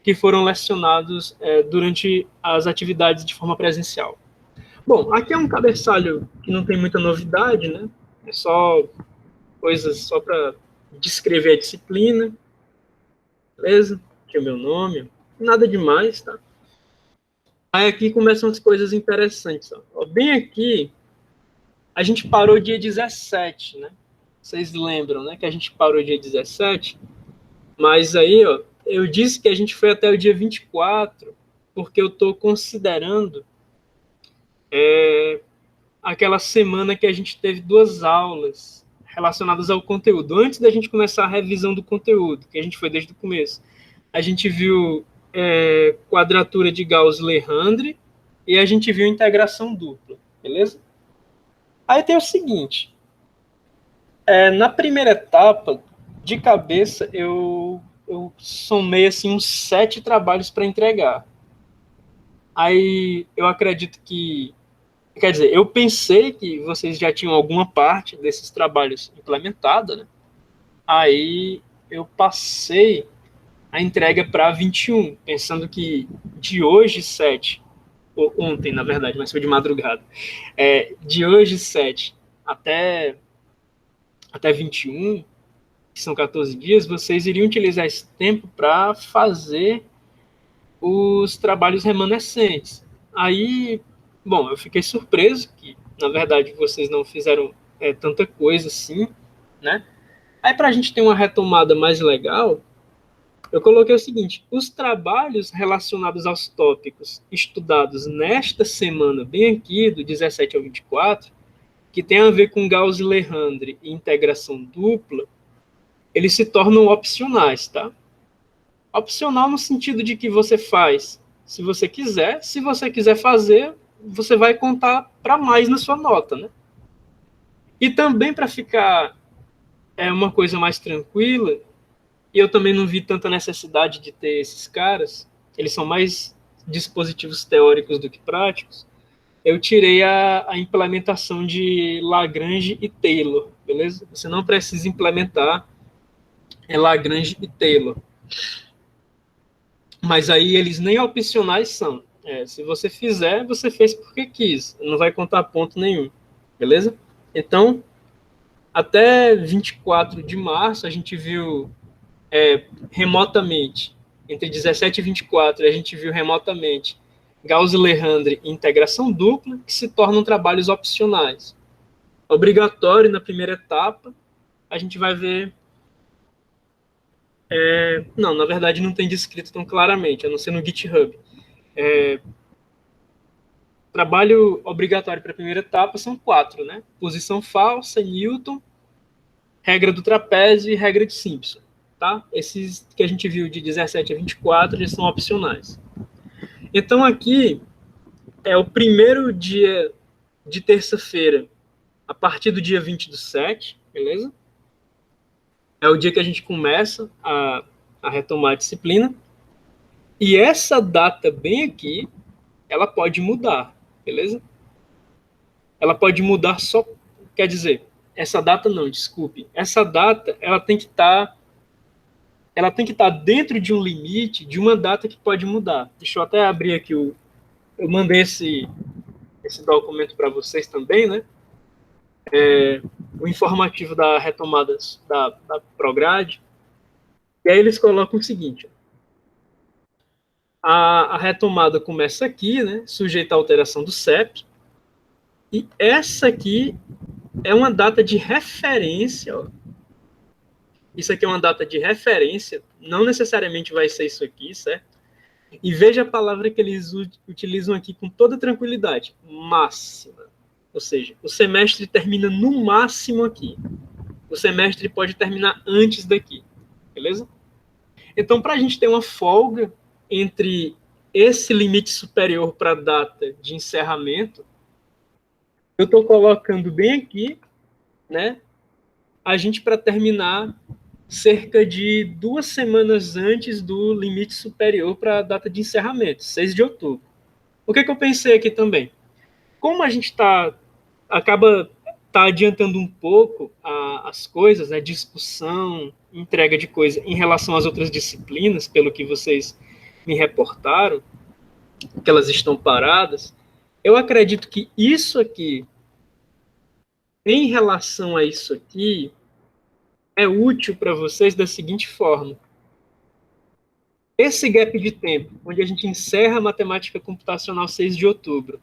que foram lecionados durante as atividades de forma presencial. Bom, aqui é um cabeçalho que não tem muita novidade, né? É só coisas só para descrever a disciplina, beleza? Aqui é o meu nome, nada demais, tá? Aí aqui começam as coisas interessantes. Ó. Bem aqui, a gente parou dia 17, né? Vocês lembram, né? Que a gente parou dia 17, mas aí, ó, eu disse que a gente foi até o dia 24, porque eu estou considerando aquela semana que a gente teve 2 aulas relacionadas ao conteúdo, antes da gente começar a revisão do conteúdo, que a gente foi desde o começo. A gente viu quadratura de Gauss-Legendre e a gente viu integração dupla, beleza? Aí tem o seguinte, na primeira etapa, de cabeça, eu somei assim, uns 7 trabalhos para entregar. Aí eu acredito que, quer dizer, eu pensei que vocês já tinham alguma parte desses trabalhos implementada, né? Aí eu passei a entrega para 21, pensando que de hoje, 7, ou ontem, na verdade, mas foi de madrugada, de hoje, 7, até 21, que são 14 dias, vocês iriam utilizar esse tempo para fazer os trabalhos remanescentes. Aí, bom, eu fiquei surpreso que, na verdade, vocês não fizeram tanta coisa assim, né? Aí, para a gente ter uma retomada mais legal, eu coloquei o seguinte: os trabalhos relacionados aos tópicos estudados nesta semana, bem aqui, do 17 ao 24, que tem a ver com Gauss-Legendre e integração dupla, eles se tornam opcionais, tá? Opcional no sentido de que você faz se você quiser, se você quiser fazer, você vai contar para mais na sua nota, né? E também para ficar uma coisa mais tranquila, e eu também não vi tanta necessidade de ter esses caras, eles são mais dispositivos teóricos do que práticos, eu tirei a implementação de Lagrange e Taylor, beleza? Você não precisa implementar Lagrange e Taylor. Mas aí eles nem opcionais são. Se você fizer, você fez porque quis. Não vai contar ponto nenhum. Beleza? Então, até 24 de março, a gente viu remotamente, entre 17 e 24, a gente viu remotamente Gauss-Legendre e integração dupla, que se tornam trabalhos opcionais. Obrigatório na primeira etapa, a gente vai ver... não, na verdade não tem descrito tão claramente, a não ser no GitHub. Trabalho obrigatório para a primeira etapa são 4, né? Posição falsa, Newton, regra do trapézio e regra de Simpson, tá? Esses que a gente viu de 17 a 24, eles são opcionais. Então aqui é o primeiro dia de terça-feira, a partir do dia 20/7, beleza? É o dia que a gente começa a retomar a disciplina. E essa data bem aqui, ela pode mudar, beleza? Ela pode mudar só, quer dizer, essa data não, desculpe. Essa data, ela tem que estar dentro de um limite de uma data que pode mudar. Deixa eu até abrir aqui eu mandei esse documento para vocês também, né? O informativo da retomada da Prograde. E aí eles colocam o seguinte: a retomada começa aqui, né? Sujeita à alteração do CEP. E essa aqui é uma data de referência, ó. Isso aqui é uma data de referência, não necessariamente vai ser isso aqui, certo? E veja a palavra que eles utilizam aqui com toda tranquilidade: máxima. Ou seja, o semestre termina no máximo aqui. O semestre pode terminar antes daqui, beleza? Então, para a gente ter uma folga entre esse limite superior para a data de encerramento, eu estou colocando bem aqui, né, a gente para terminar cerca de 2 semanas antes do limite superior para a data de encerramento, 6 de outubro. O que eu pensei aqui também? Como a gente acaba adiantando um pouco as coisas, né, discussão, entrega de coisa em relação às outras disciplinas, pelo que vocês me reportaram, que elas estão paradas, eu acredito que isso aqui, em relação a isso aqui, é útil para vocês da seguinte forma. Esse gap de tempo, onde a gente encerra a matemática computacional 6 de outubro,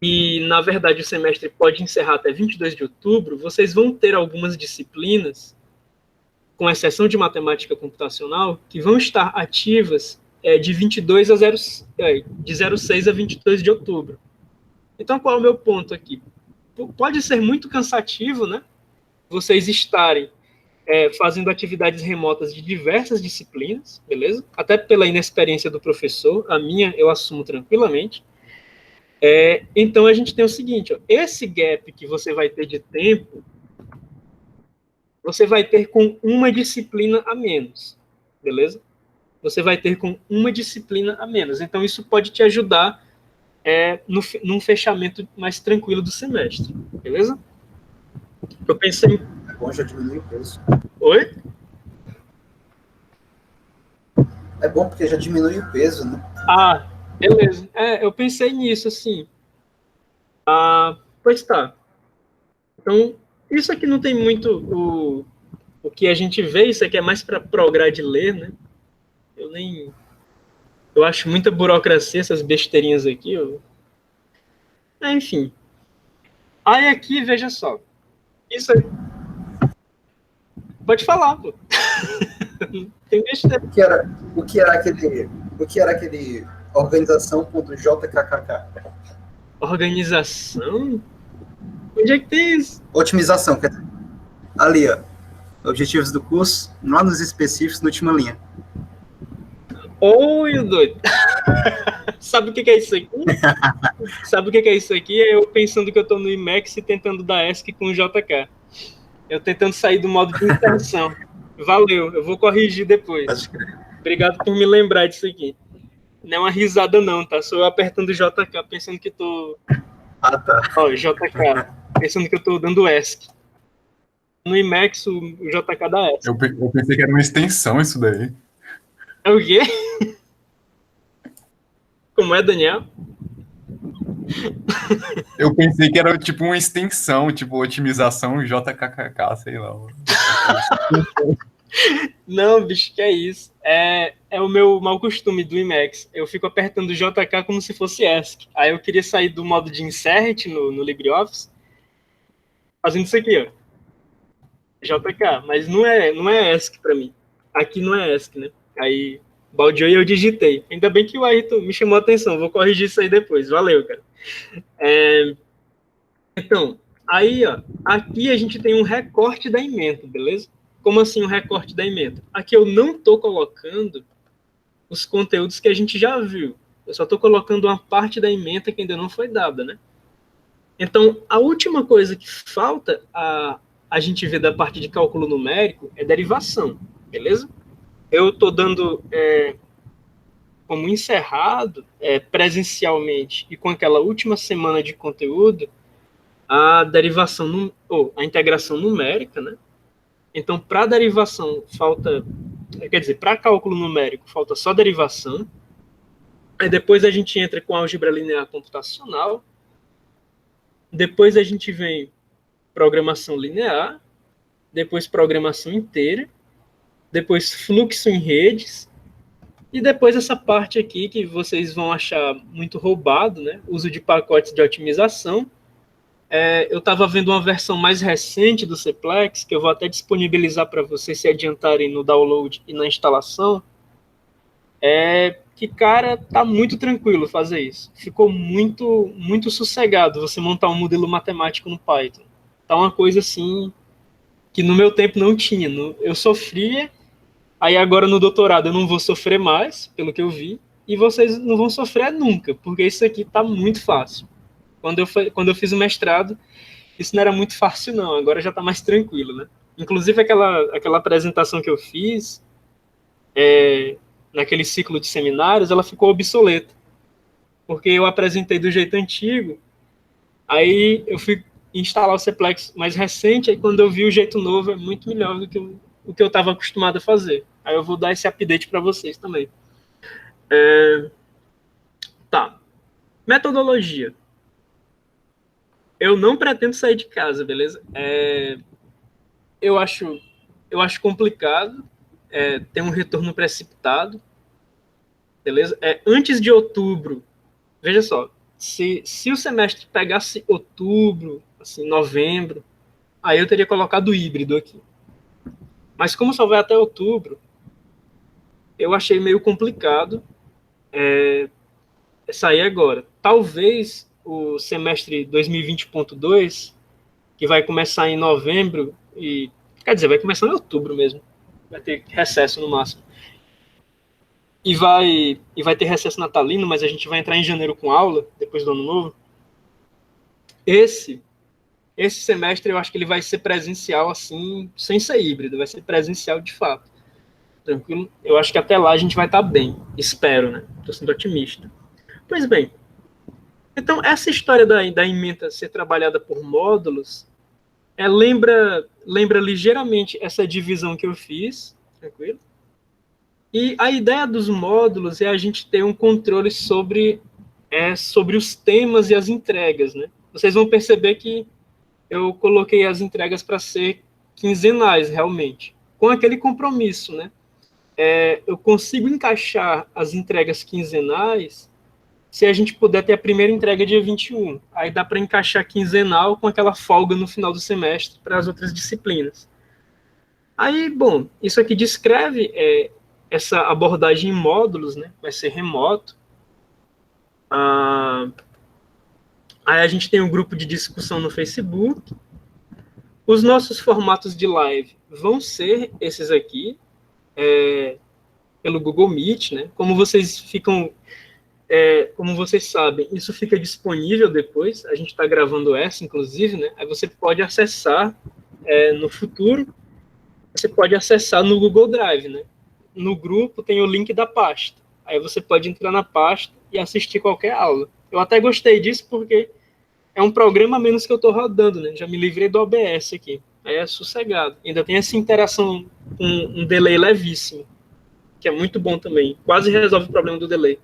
e, na verdade, o semestre pode encerrar até 22 de outubro, vocês vão ter algumas disciplinas, com exceção de matemática computacional, que vão estar ativas de 22 a 0, de 06 a 22 de outubro. Então, qual é o meu ponto aqui? Pode ser muito cansativo, né? Vocês estarem fazendo atividades remotas de diversas disciplinas, beleza? Até pela inexperiência do professor, a minha eu assumo tranquilamente. Então, a gente tem o seguinte, ó, esse gap que você vai ter de tempo, você vai ter com uma disciplina a menos, beleza? Você vai ter com uma disciplina a menos. Então, isso pode te ajudar num fechamento mais tranquilo do semestre, beleza? Eu pensei... É bom, já diminui o peso. Oi? É bom porque já diminui o peso, né? Ah, beleza. Eu pensei nisso, assim. Pois tá. Então, isso aqui não tem muito o que a gente vê, isso aqui é mais para prograde de ler, né? Eu acho muita burocracia essas besteirinhas aqui. Enfim. Aí aqui, veja só. Isso aí... Pode falar, pô. Tem besteira. O que era aquele organização.jkkk? Organização? Onde é que tem isso? Otimização, quer dizer. Ali, ó. Objetivos do curso, lá nos específicos, na última linha. Oi, doido. Sabe o que é isso aqui? Sabe o que é isso aqui? É eu pensando que eu tô no IMAX e tentando dar ESC com o JK. Eu tentando sair do modo de interação. Valeu, eu vou corrigir depois. Obrigado por me lembrar disso aqui. Não é uma risada não, tá? Sou eu apertando o JK, pensando que tô... Ah, tá. Ó, JK, pensando que eu tô dando ESC. No IMAX, o JK dá ESC. Eu pensei que era uma extensão isso daí. É o quê? Como é, Daniel? Eu pensei que era tipo uma extensão, tipo otimização JKKK, sei lá. Não, bicho, que é isso. É o meu mau costume do Emacs. Eu fico apertando o JK como se fosse ESC. Aí eu queria sair do modo de insert no LibreOffice, fazendo isso aqui, ó. JK, mas não é ESC pra mim. Aqui não é ESC, né? Aí, baldeou e eu digitei. Ainda bem que o Ayrton me chamou a atenção. Vou corrigir isso aí depois. Valeu, cara. Então, aí, ó, aqui a gente tem um recorte da ementa, beleza? Como assim um recorte da ementa? Aqui eu não estou colocando os conteúdos que a gente já viu. Eu só estou colocando uma parte da ementa que ainda não foi dada, né? Então, a última coisa que falta a gente ver da parte de cálculo numérico é derivação, beleza? Eu estou dando como encerrado presencialmente e com aquela última semana de conteúdo a derivação, a integração numérica, né? Então, para derivação, para cálculo numérico, falta só derivação. Aí depois a gente entra com álgebra linear computacional. Depois a gente vem programação linear. Depois programação inteira. Depois fluxo em redes. E depois essa parte aqui que vocês vão achar muito roubado, né? Uso de pacotes de otimização. Eu estava vendo uma versão mais recente do Cplex, que eu vou até disponibilizar para vocês se adiantarem no download e na instalação. Que, cara, tá muito tranquilo fazer isso. Ficou muito, muito sossegado você montar um modelo matemático no Python. Tá uma coisa assim que no meu tempo não tinha. Eu sofria, aí agora no doutorado eu não vou sofrer mais, pelo que eu vi, e vocês não vão sofrer nunca, porque isso aqui tá muito fácil. Quando eu fiz o mestrado, isso não era muito fácil, não. Agora já está mais tranquilo, né? Inclusive, aquela apresentação que eu fiz naquele ciclo de seminários, ela ficou obsoleta. Porque eu apresentei do jeito antigo, aí eu fui instalar o Cplex mais recente, aí quando eu vi o jeito novo, é muito melhor do que o que eu estava acostumado a fazer. Aí eu vou dar esse update para vocês também. Tá. Metodologia. Eu não pretendo sair de casa, beleza? Eu acho complicado, ter um retorno precipitado, beleza? Antes de outubro, veja só, se o semestre pegasse outubro, assim, novembro, aí eu teria colocado o híbrido aqui. Mas como só vai até outubro, eu achei meio complicado sair agora. Talvez o semestre 2020.2, que vai começar em novembro, quer dizer, vai começar em outubro mesmo, vai ter recesso no máximo. E vai ter recesso natalino, mas a gente vai entrar em janeiro com aula, depois do ano novo. Esse semestre eu acho que ele vai ser presencial, assim, sem ser híbrido, vai ser presencial de fato. Tranquilo? Eu acho que até lá a gente vai estar bem, espero, né? Estou sendo otimista. Pois bem, então essa história da ementa ser trabalhada por módulos, lembra ligeiramente essa divisão que eu fiz, tranquilo? E a ideia dos módulos é a gente ter um controle sobre os temas e as entregas, né? Vocês vão perceber que eu coloquei as entregas para ser quinzenais, realmente, com aquele compromisso, né? Eu consigo encaixar as entregas quinzenais se a gente puder ter a primeira entrega dia 21. Aí dá para encaixar quinzenal com aquela folga no final do semestre para as outras disciplinas. Aí, bom, isso aqui descreve essa abordagem em módulos, né? Vai ser remoto. Aí a gente tem um grupo de discussão no Facebook. Os nossos formatos de live vão ser esses aqui, pelo Google Meet, né? Como vocês sabem, isso fica disponível depois. A gente está gravando essa, inclusive, né? Aí você pode acessar no futuro. Você pode acessar no Google Drive, né? No grupo tem o link da pasta. Aí você pode entrar na pasta e assistir qualquer aula. Eu até gostei disso porque é um programa a menos que eu estou rodando, né? Já me livrei do OBS aqui. Aí é sossegado. Ainda tem essa interação com um delay levíssimo, que é muito bom também. Quase resolve o problema do delay.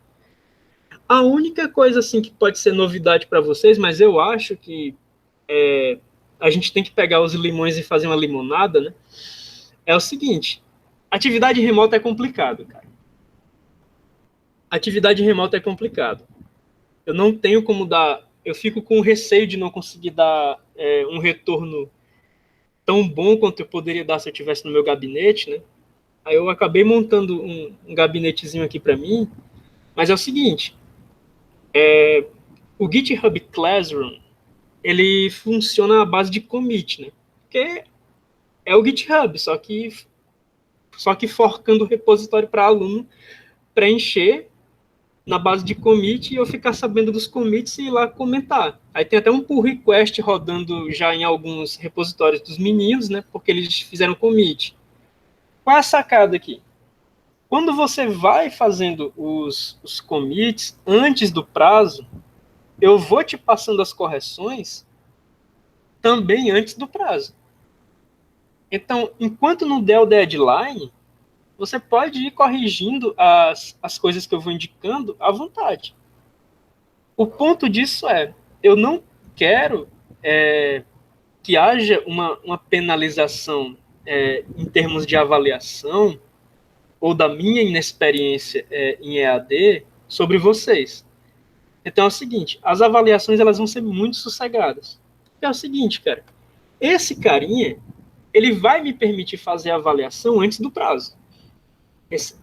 A única coisa assim que pode ser novidade para vocês, mas eu acho que a gente tem que pegar os limões e fazer uma limonada, né? É o seguinte, atividade remota é complicado, cara. Atividade remota é complicado. Eu não tenho como dar... Eu fico com receio de não conseguir dar um retorno tão bom quanto eu poderia dar se eu estivesse no meu gabinete, né? Aí eu acabei montando um gabinetezinho aqui para mim, mas é o seguinte, o GitHub Classroom, ele funciona à base de commit, né? Porque é o GitHub, só que forcando o repositório para aluno preencher na base de commit e eu ficar sabendo dos commits e ir lá comentar. Aí tem até um pull request rodando já em alguns repositórios dos meninos, né? Porque eles fizeram commit. Qual é a sacada aqui? Quando você vai fazendo os commits antes do prazo, eu vou te passando as correções também antes do prazo. Então, enquanto não der o deadline, você pode ir corrigindo as coisas que eu vou indicando à vontade. O ponto disso eu não quero que haja uma penalização em termos de avaliação ou da minha inexperiência em EAD sobre vocês. Então é o seguinte, as avaliações elas vão ser muito sossegadas. É o seguinte, cara, esse carinha, ele vai me permitir fazer a avaliação antes do prazo.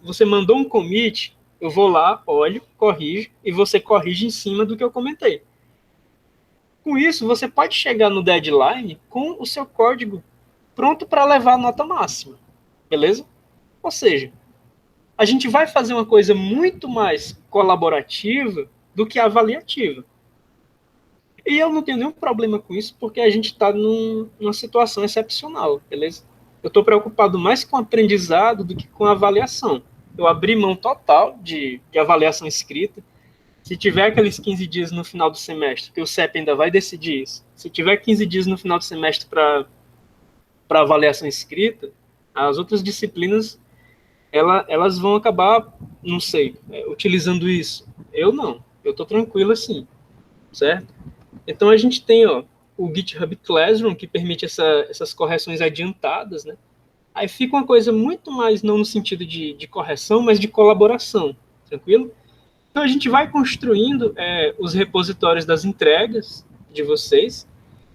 Você mandou um commit, eu vou lá, olho, corrijo, e você corrige em cima do que eu comentei. Com isso, você pode chegar no deadline com o seu código pronto para levar a nota máxima. Beleza? Ou seja, a gente vai fazer uma coisa muito mais colaborativa do que avaliativa. E eu não tenho nenhum problema com isso, porque a gente está numa situação excepcional, beleza? Eu estou preocupado mais com o aprendizado do que com a avaliação. Eu abri mão total de avaliação escrita. Se tiver aqueles 15 dias no final do semestre, que o CEP ainda vai decidir isso, se tiver 15 dias no final do semestre para avaliação escrita, as outras disciplinas elas vão acabar, não sei, utilizando isso. Eu não. Eu estou tranquilo assim, certo? Então a gente tem, ó, o GitHub Classroom, que permite essas correções adiantadas, né? Aí fica uma coisa muito mais, não no sentido de correção, mas de colaboração, tranquilo? Então a gente vai construindo os repositórios das entregas de vocês,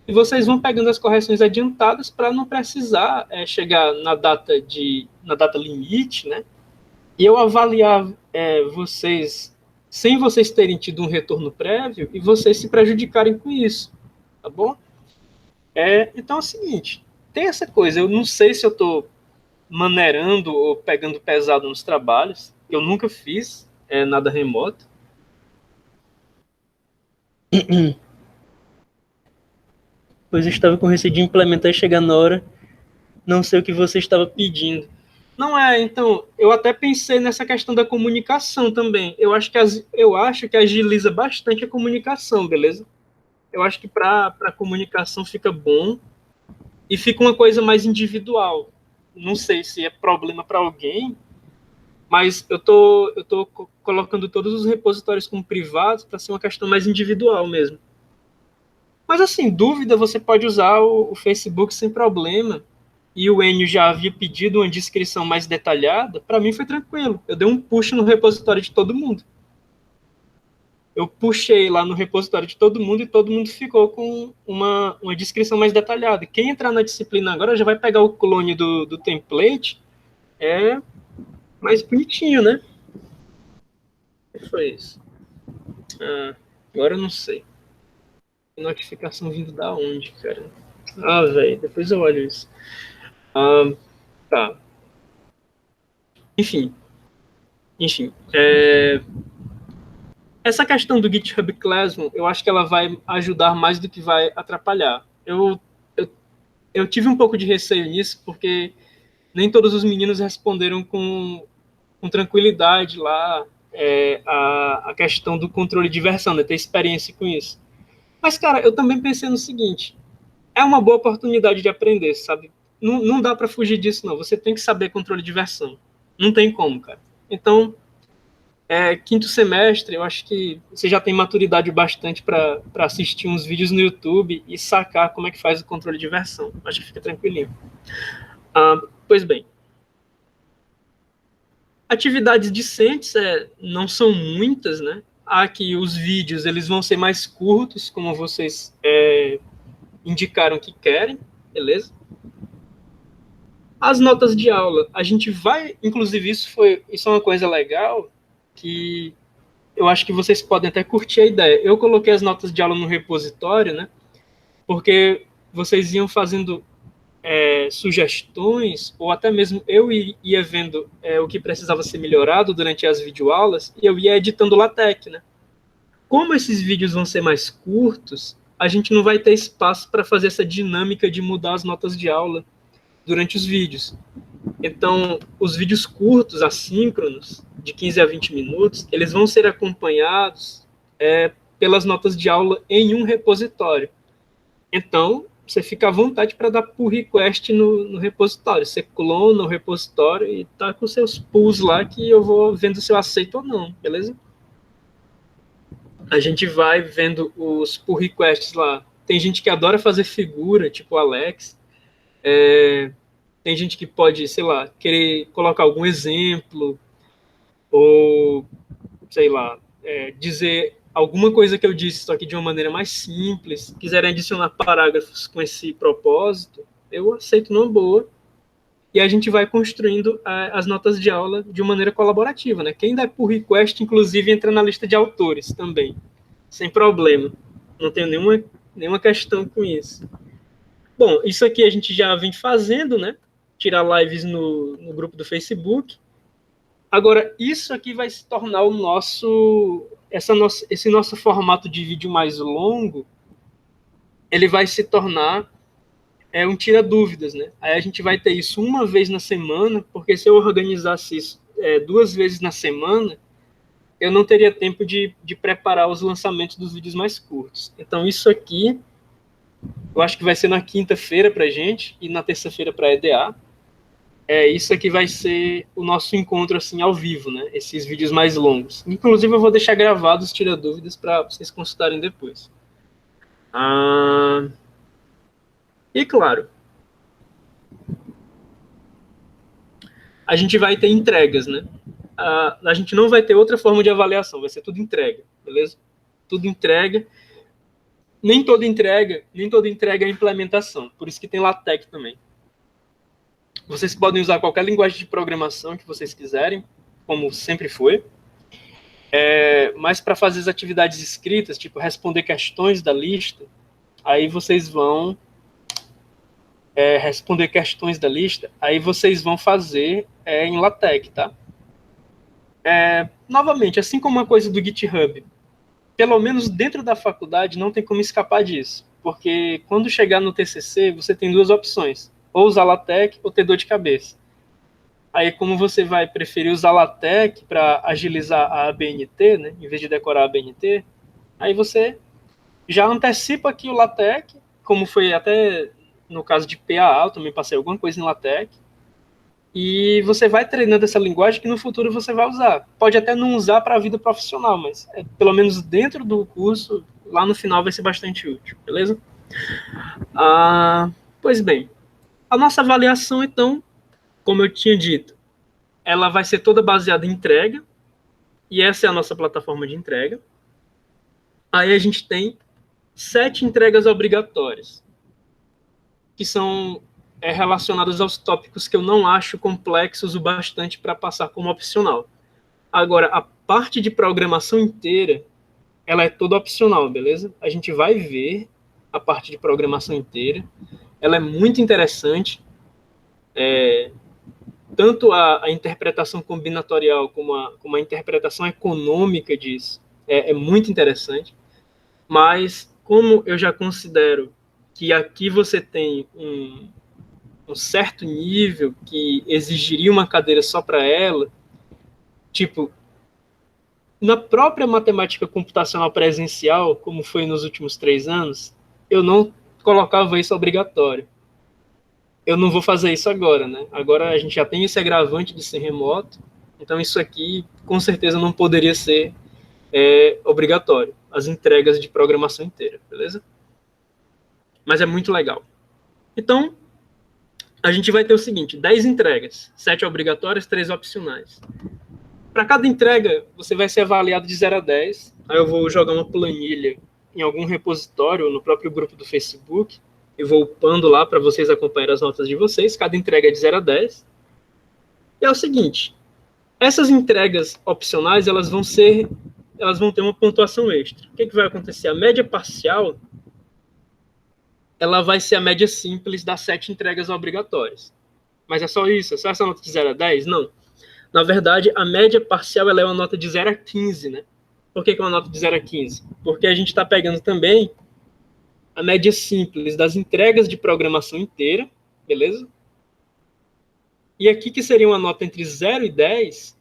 e vocês vão pegando as correções adiantadas para não precisar chegar na data limite, né? E eu avaliar vocês sem vocês terem tido um retorno prévio e vocês se prejudicarem com isso, tá bom? Então é o seguinte, tem essa coisa, eu não sei se eu estou maneirando ou pegando pesado nos trabalhos, eu nunca fiz nada remoto. Pois eu estava com receio de implementar e chegar na hora, não sei o que você estava pedindo. Não então, eu até pensei nessa questão da comunicação também. Eu acho que agiliza bastante a comunicação, beleza? Eu acho que para a comunicação fica bom e fica uma coisa mais individual. Não sei se é problema para alguém, mas eu tô colocando todos os repositórios como privados para ser uma questão mais individual mesmo. Mas assim, dúvida, você pode usar o Facebook sem problema. E o Enio já havia pedido uma descrição mais detalhada, para mim foi tranquilo. Eu dei um push no repositório de todo mundo. Eu puxei lá no repositório de todo mundo e todo mundo ficou com uma descrição mais detalhada. Quem entrar na disciplina agora já vai pegar o clone do template mais bonitinho, né? O que foi isso? Agora eu não sei. Notificação vindo da onde, cara? Velho, depois eu olho isso. Tá. Enfim. Essa questão do GitHub Classroom, eu acho que ela vai ajudar mais do que vai atrapalhar. Eu tive um pouco de receio nisso, porque nem todos os meninos responderam com tranquilidade lá a questão do controle de versão, né, ter experiência com isso. Mas, cara, eu também pensei no seguinte, é uma boa oportunidade de aprender, sabe? Não dá para fugir disso, não. Você tem que saber controle de versão. Não tem como, cara. Então, quinto semestre, eu acho que você já tem maturidade bastante para assistir uns vídeos no YouTube e sacar como é que faz o controle de versão. Acho que fica tranquilinho. Pois bem. Atividades discentes não são muitas, né? Aqui os vídeos eles vão ser mais curtos, como vocês indicaram que querem, beleza? As notas de aula, a gente vai, inclusive isso é uma coisa legal, que eu acho que vocês podem até curtir a ideia. Eu coloquei as notas de aula no repositório, né? Porque vocês iam fazendo sugestões, ou até mesmo eu ia vendo o que precisava ser melhorado durante as videoaulas, e eu ia editando o LaTeX, né? Como esses vídeos vão ser mais curtos, a gente não vai ter espaço para fazer essa dinâmica de mudar as notas de aula durante os vídeos. Então, os vídeos curtos, assíncronos, de 15 a 20 minutos, eles vão ser acompanhados pelas notas de aula em um repositório. Então, você fica à vontade para dar pull request no repositório. Você clona o repositório e tá com seus pulls lá que eu vou vendo se eu aceito ou não, beleza? A gente vai vendo os pull requests lá. Tem gente que adora fazer figura, tipo o Alex. Tem gente que pode, sei lá, querer colocar algum exemplo ou, sei lá, dizer alguma coisa que eu disse, só que de uma maneira mais simples. Quiserem adicionar parágrafos com esse propósito, eu aceito numa boa. E a gente vai construindo as notas de aula de uma maneira colaborativa, né? Quem der pull request, inclusive, entra na lista de autores também, sem problema. Não tenho nenhuma questão com isso. Bom, isso aqui a gente já vem fazendo, né? Tirar lives no grupo do Facebook. Agora, isso aqui vai se tornar esse nosso formato de vídeo mais longo, ele vai se tornar um tira-dúvidas, né? Aí a gente vai ter isso uma vez na semana, porque se eu organizasse isso 2 vezes na semana, eu não teria tempo de preparar os lançamentos dos vídeos mais curtos. Então, isso aqui, eu acho que vai ser na quinta-feira para a gente e na terça-feira para a EDA. Isso aqui vai ser o nosso encontro assim ao vivo, né? Esses vídeos mais longos. Inclusive eu vou deixar gravados, tira dúvidas, para vocês consultarem depois. E claro, a gente vai ter entregas, né? A gente não vai ter outra forma de avaliação, vai ser tudo entrega, beleza? Tudo entrega. Nem toda entrega é implementação, por isso que tem LaTeX também. Vocês podem usar qualquer linguagem de programação que vocês quiserem, como sempre foi. Mas para fazer as atividades escritas, tipo responder questões da lista, aí vocês vão responder questões da lista, aí vocês vão fazer em LaTeX, tá? Novamente, assim como uma coisa do GitHub, pelo menos dentro da faculdade não tem como escapar disso, porque quando chegar no TCC, você tem duas opções, ou usar LaTeX ou ter dor de cabeça. Aí, como você vai preferir usar LaTeX para agilizar a ABNT, né, em vez de decorar a ABNT, aí você já antecipa aqui o LaTeX, como foi até no caso de PAA, eu também passei alguma coisa em LaTeX, e você vai treinando essa linguagem que no futuro você vai usar. Pode até não usar para a vida profissional, mas pelo menos dentro do curso, lá no final vai ser bastante útil, beleza? Pois bem, a nossa avaliação, então, como eu tinha dito, ela vai ser toda baseada em entrega, e essa é a nossa plataforma de entrega. Aí a gente tem 7 entregas obrigatórias, que são relacionadas aos tópicos que eu não acho complexos o bastante para passar como opcional. Agora, a parte de programação inteira, ela é toda opcional, beleza? A gente vai ver a parte de programação inteira. Ela é muito interessante. Tanto a interpretação combinatorial como a interpretação econômica disso é muito interessante. Mas, como eu já considero que aqui você tem um certo nível que exigiria uma cadeira só para ela, tipo, na própria matemática computacional presencial, como foi nos últimos 3 anos, eu não colocava isso obrigatório. Eu não vou fazer isso agora, né? Agora a gente já tem esse agravante de ser remoto, então isso aqui com certeza não poderia ser obrigatório, as entregas de programação inteira, beleza? Mas é muito legal. Então, a gente vai ter o seguinte, 10 entregas, 7 obrigatórias, 3 opcionais. Para cada entrega, você vai ser avaliado de 0 a 10. Aí eu vou jogar uma planilha em algum repositório, no próprio grupo do Facebook, e vou upando lá para vocês acompanharem as notas de vocês. Cada entrega é de 0 a 10. E é o seguinte, essas entregas opcionais, elas vão ter uma pontuação extra. O que vai acontecer? A média parcial, ela vai ser a média simples das 7 entregas obrigatórias. Mas é só isso? É só essa nota de 0 a 10? Não. Na verdade, a média parcial ela é uma nota de 0 a 15, né? Por que é uma nota de 0 a 15? Porque a gente está pegando também a média simples das entregas de programação inteira, beleza? E aqui que seria uma nota entre 0 e 10,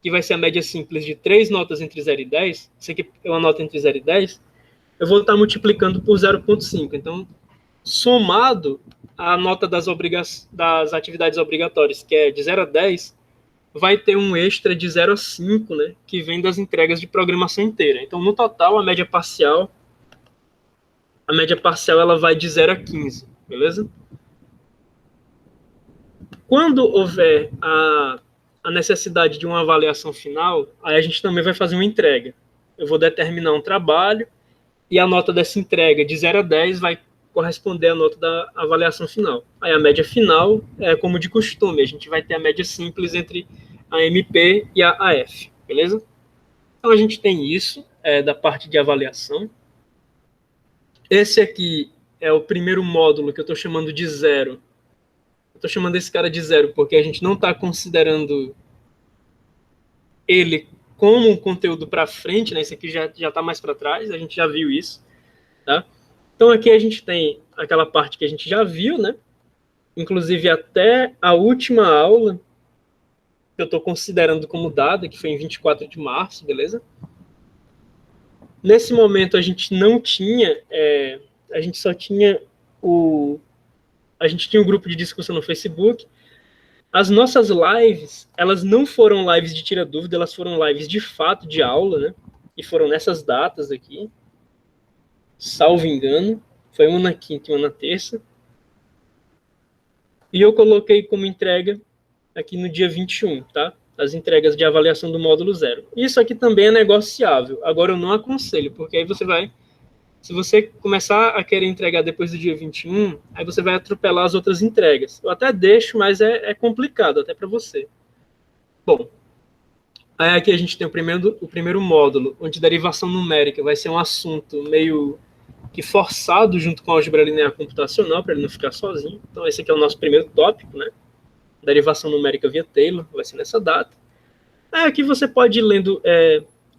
que vai ser a média simples de 3 notas entre 0 e 10, isso aqui é uma nota entre 0 e 10, eu vou estar multiplicando por 0,5. Então, somado a nota das atividades obrigatórias, que é de 0 a 10, vai ter um extra de 0 a 5, né, que vem das entregas de programação inteira. Então, no total, a média parcial ela vai de 0 a 15, beleza? Quando houver a necessidade de uma avaliação final, aí a gente também vai fazer uma entrega. Eu vou determinar um trabalho e a nota dessa entrega de 0 a 10 vai corresponder à nota da avaliação final. Aí a média final é como de costume, a gente vai ter a média simples entre a MP e a AF, beleza? Então a gente tem isso da parte de avaliação. Esse aqui é o primeiro módulo que eu estou chamando de 0. Eu estou chamando esse cara de 0 porque a gente não está considerando ele como um conteúdo para frente, né? Esse aqui já está mais para trás, a gente já viu isso, tá? Então aqui a gente tem aquela parte que a gente já viu, né? Inclusive até a última aula que eu estou considerando como dada, que foi em 24 de março, beleza? Nesse momento a gente não tinha, a gente só tinha a gente tinha um grupo de discussão no Facebook, As nossas lives, elas não foram lives de tira dúvida, elas foram lives de fato de aula, né? E foram nessas datas aqui, salvo engano. Foi uma na quinta e uma na terça. E eu coloquei como entrega aqui no dia 21, tá? As entregas de avaliação do módulo 0. Isso aqui também é negociável. Agora eu não aconselho, porque aí você vai... Se você começar a querer entregar depois do dia 21, aí você vai atropelar as outras entregas. Eu até deixo, mas é complicado até para você. Bom, aí aqui a gente tem o primeiro módulo, onde derivação numérica vai ser um assunto meio que forçado junto com a álgebra linear computacional, para ele não ficar sozinho. Então esse aqui é o nosso primeiro tópico, né? Derivação numérica via Taylor, vai ser nessa data. Aí aqui você pode ir lendo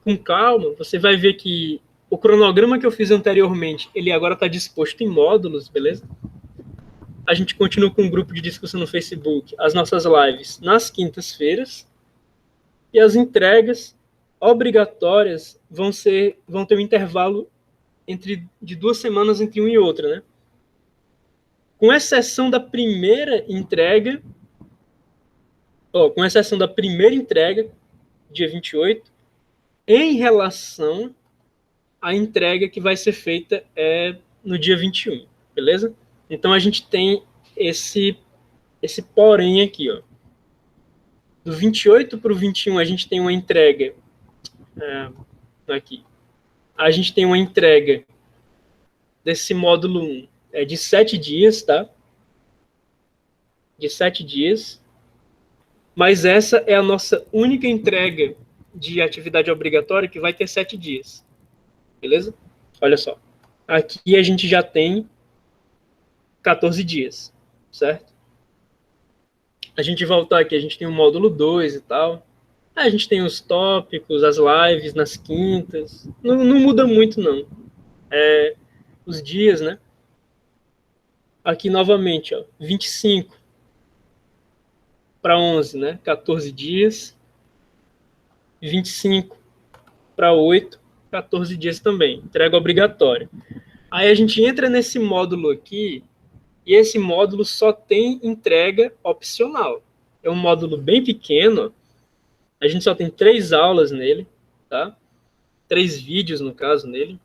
com calma, você vai ver que o cronograma que eu fiz anteriormente, ele agora está disposto em módulos, beleza? A gente continua com um grupo de discussão no Facebook, as nossas lives nas quintas-feiras, e as entregas obrigatórias vão ter um intervalo de 2 semanas entre uma e outra, né? Com exceção da primeira entrega, dia 28, em relação à entrega que vai ser feita no dia 21, beleza? Então a gente tem esse porém aqui, ó. Do 28 para o 21 a gente tem uma entrega aqui. A gente tem uma entrega desse módulo 1 de 7 dias, tá? De 7 dias. Mas essa é a nossa única entrega de atividade obrigatória que vai ter 7 dias. Beleza? Olha só. Aqui a gente já tem 14 dias, certo? A gente voltar aqui, a gente tem o módulo 2 e tal. A gente tem os tópicos, as lives nas quintas. Não muda muito, não. Os dias, né? Aqui, novamente, ó, 25 para 11, né? 14 dias. 25 para 8, 14 dias também. Entrega obrigatória. Aí a gente entra nesse módulo aqui, e esse módulo só tem entrega opcional. É um módulo bem pequeno, a gente só tem 3 aulas nele, tá? 3 vídeos, no caso, nele.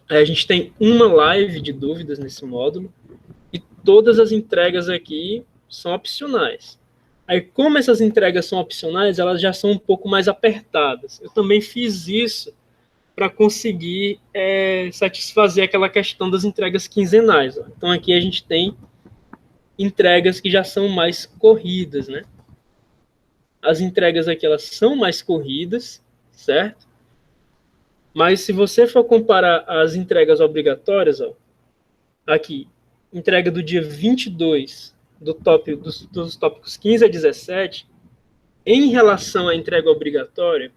Aí a gente tem uma live de dúvidas nesse módulo, e todas as entregas aqui são opcionais. Aí, como essas entregas são opcionais, elas já são um pouco mais apertadas. Eu também fiz isso para conseguir satisfazer aquela questão das entregas quinzenais. Ó. Então, aqui a gente tem entregas que já são mais corridas, né? As entregas aqui, elas são mais corridas, certo? Mas se você for comparar as entregas obrigatórias, ó, aqui, entrega do dia 22 dos tópicos 15 a 17, em relação à entrega obrigatória,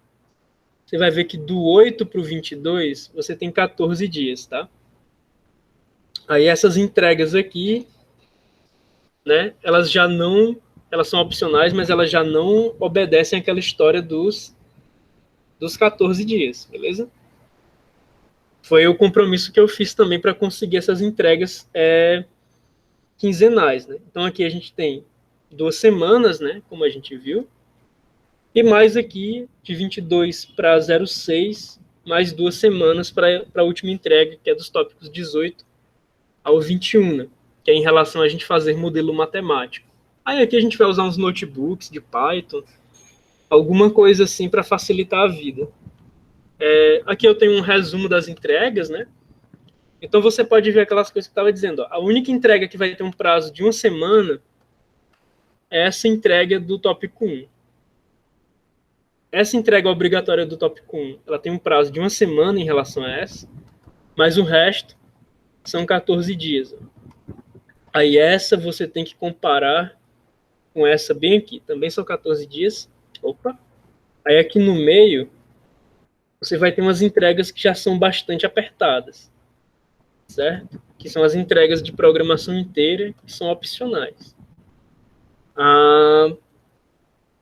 você vai ver que do 8 para o 22, você tem 14 dias, tá? Aí essas entregas aqui, né, elas são opcionais, mas elas já não obedecem àquela história dos 14 dias, beleza? Foi o compromisso que eu fiz também para conseguir essas entregas quinzenais, né? Então aqui a gente tem 2 semanas, né, como a gente viu, e mais aqui de 22 para 06, mais 2 semanas para a última entrega, que é dos tópicos 18 ao 21, né, que é em relação a gente fazer modelo matemático. Aí aqui a gente vai usar uns notebooks de Python, alguma coisa assim para facilitar a vida. Aqui eu tenho um resumo das entregas, né? Então você pode ver aquelas coisas que eu estava dizendo. Ó. A única entrega que vai ter um prazo de 1 semana é essa entrega do tópico 1. Essa entrega obrigatória do tópico 1, ela tem um prazo de 1 semana em relação a essa, mas o resto são 14 dias. Ó. Aí essa você tem que comparar com essa bem aqui. Também são 14 dias. Opa! Aí aqui no meio, você vai ter umas entregas que já são bastante apertadas. Certo? Que são as entregas de programação inteira, que são opcionais.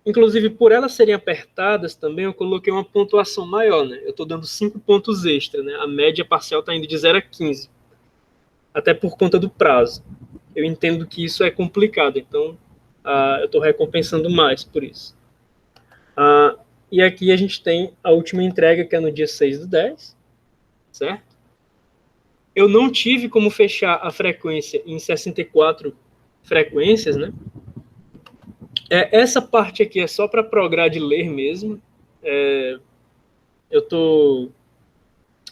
Inclusive, por elas serem apertadas também, eu coloquei uma pontuação maior, né? Eu estou dando 5 pontos extra, né? A média parcial está indo de 0 a 15. Até por conta do prazo. Eu entendo que isso é complicado, então eu estou recompensando mais por isso. E aqui a gente tem a última entrega, que é no dia 6/10, certo? Eu não tive como fechar a frequência em 64 frequências, né? Essa parte aqui é só para prograde de ler mesmo.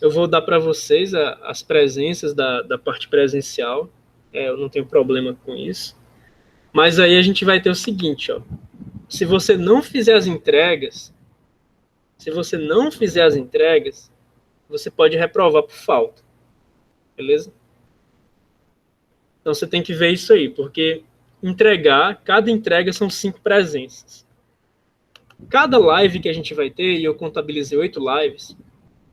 Eu vou dar para vocês as presenças da parte presencial. Eu não tenho problema com isso. Mas aí a gente vai ter o seguinte, ó. Se você não fizer as entregas, você pode reprovar por falta. Beleza? Então você tem que ver isso aí, porque cada entrega são 5 presenças. Cada live que a gente vai ter, e eu contabilizei 8 lives,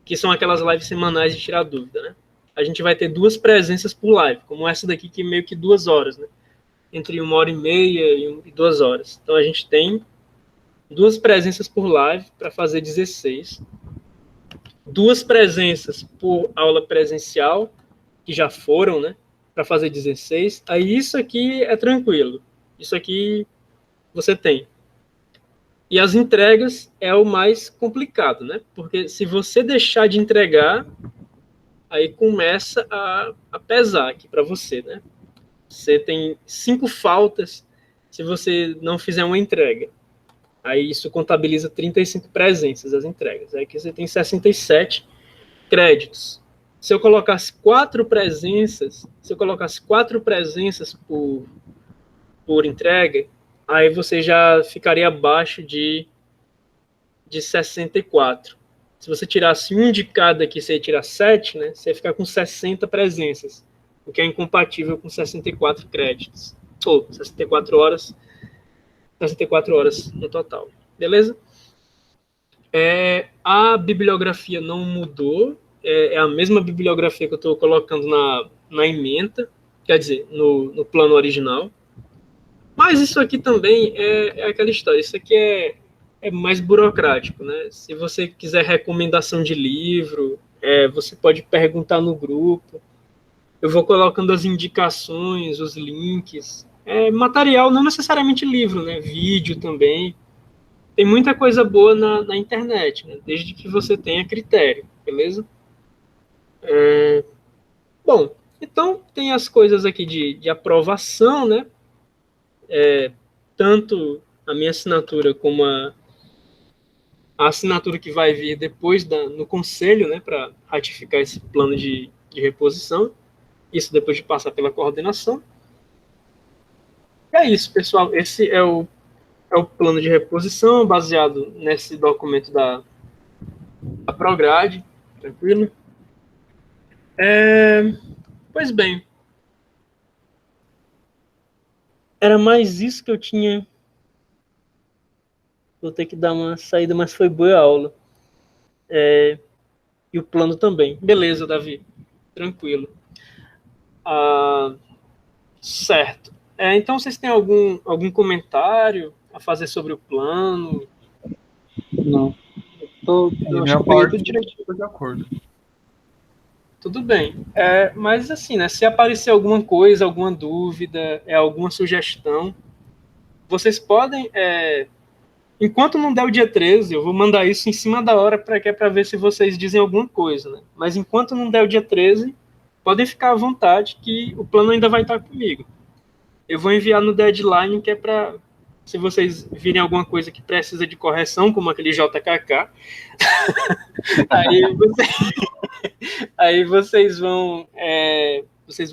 que são aquelas lives semanais de tirar dúvida, né? A gente vai ter 2 presenças por live, como essa daqui, que é meio que 2 horas, né? Entre 1h30 e 2 horas. Então a gente tem 2 presenças por live para fazer 16. 2 presenças por aula presencial, que já foram, né? Para fazer 16. Aí isso aqui é tranquilo. Isso aqui você tem. E as entregas é o mais complicado, né? Porque se você deixar de entregar, aí começa a pesar aqui para você, né? Você tem 5 faltas se você não fizer uma entrega. Aí isso contabiliza 35 presenças, as entregas. Aí aqui você tem 67 créditos. Se eu colocasse 4 presenças, por entrega, aí você já ficaria abaixo de 64. Se você tirasse um de cada aqui, você ia tirar 7, né? Você ia ficar com 60 presenças, o que é incompatível com 64 créditos. Ou 64 horas no total. Beleza? A bibliografia não mudou, é a mesma bibliografia que eu estou colocando na ementa, quer dizer, no plano original. Mas isso aqui também é aquela história, isso aqui é mais burocrático, né? Se você quiser recomendação de livro, você pode perguntar no grupo. Eu vou colocando as indicações, os links. Material, não necessariamente livro, né? Vídeo também. Tem muita coisa boa na internet, né? Desde que você tenha critério, beleza? Bom, então tem as coisas aqui de aprovação, né? Tanto a minha assinatura como a assinatura que vai vir depois no conselho, né? Para ratificar esse plano de reposição. Isso depois de passar pela coordenação. É isso, pessoal. Esse é o plano de reposição baseado nesse documento da Prograde, tranquilo? Pois bem, era mais isso que eu tinha. Vou ter que dar uma saída, mas foi boa a aula. E o plano também. Beleza, Davi. Tranquilo. Certo. Então, vocês têm algum comentário a fazer sobre o plano? Não. Eu acho que peguei tudo direitinho. Estou de acordo. Tudo bem. Mas assim, né? Se aparecer alguma coisa, alguma dúvida, alguma sugestão, vocês podem... enquanto não der o dia 13, eu vou mandar isso em cima da hora para ver se vocês dizem alguma coisa, né? Mas enquanto não der o dia 13, podem ficar à vontade que o plano ainda vai estar comigo. Eu vou enviar no deadline, que é para... Se vocês virem alguma coisa que precisa de correção, como aquele JKK, aí vocês vão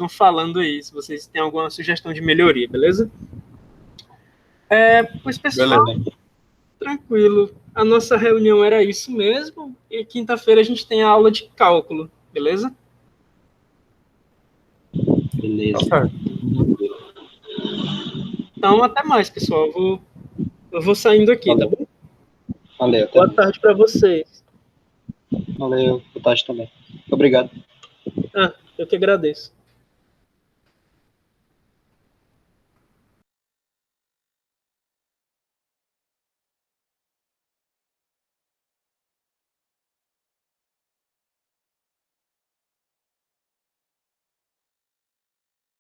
falando aí, se vocês têm alguma sugestão de melhoria, beleza? Pois, pessoal, beleza. Tranquilo. A nossa reunião era isso mesmo, e quinta-feira a gente tem a aula de cálculo, beleza? Beleza. Tá certo. Então, até mais, pessoal. Eu vou saindo aqui, Valeu. Tá bom? Valeu. Boa tarde para vocês. Valeu. Boa tarde também. Obrigado. Eu que agradeço.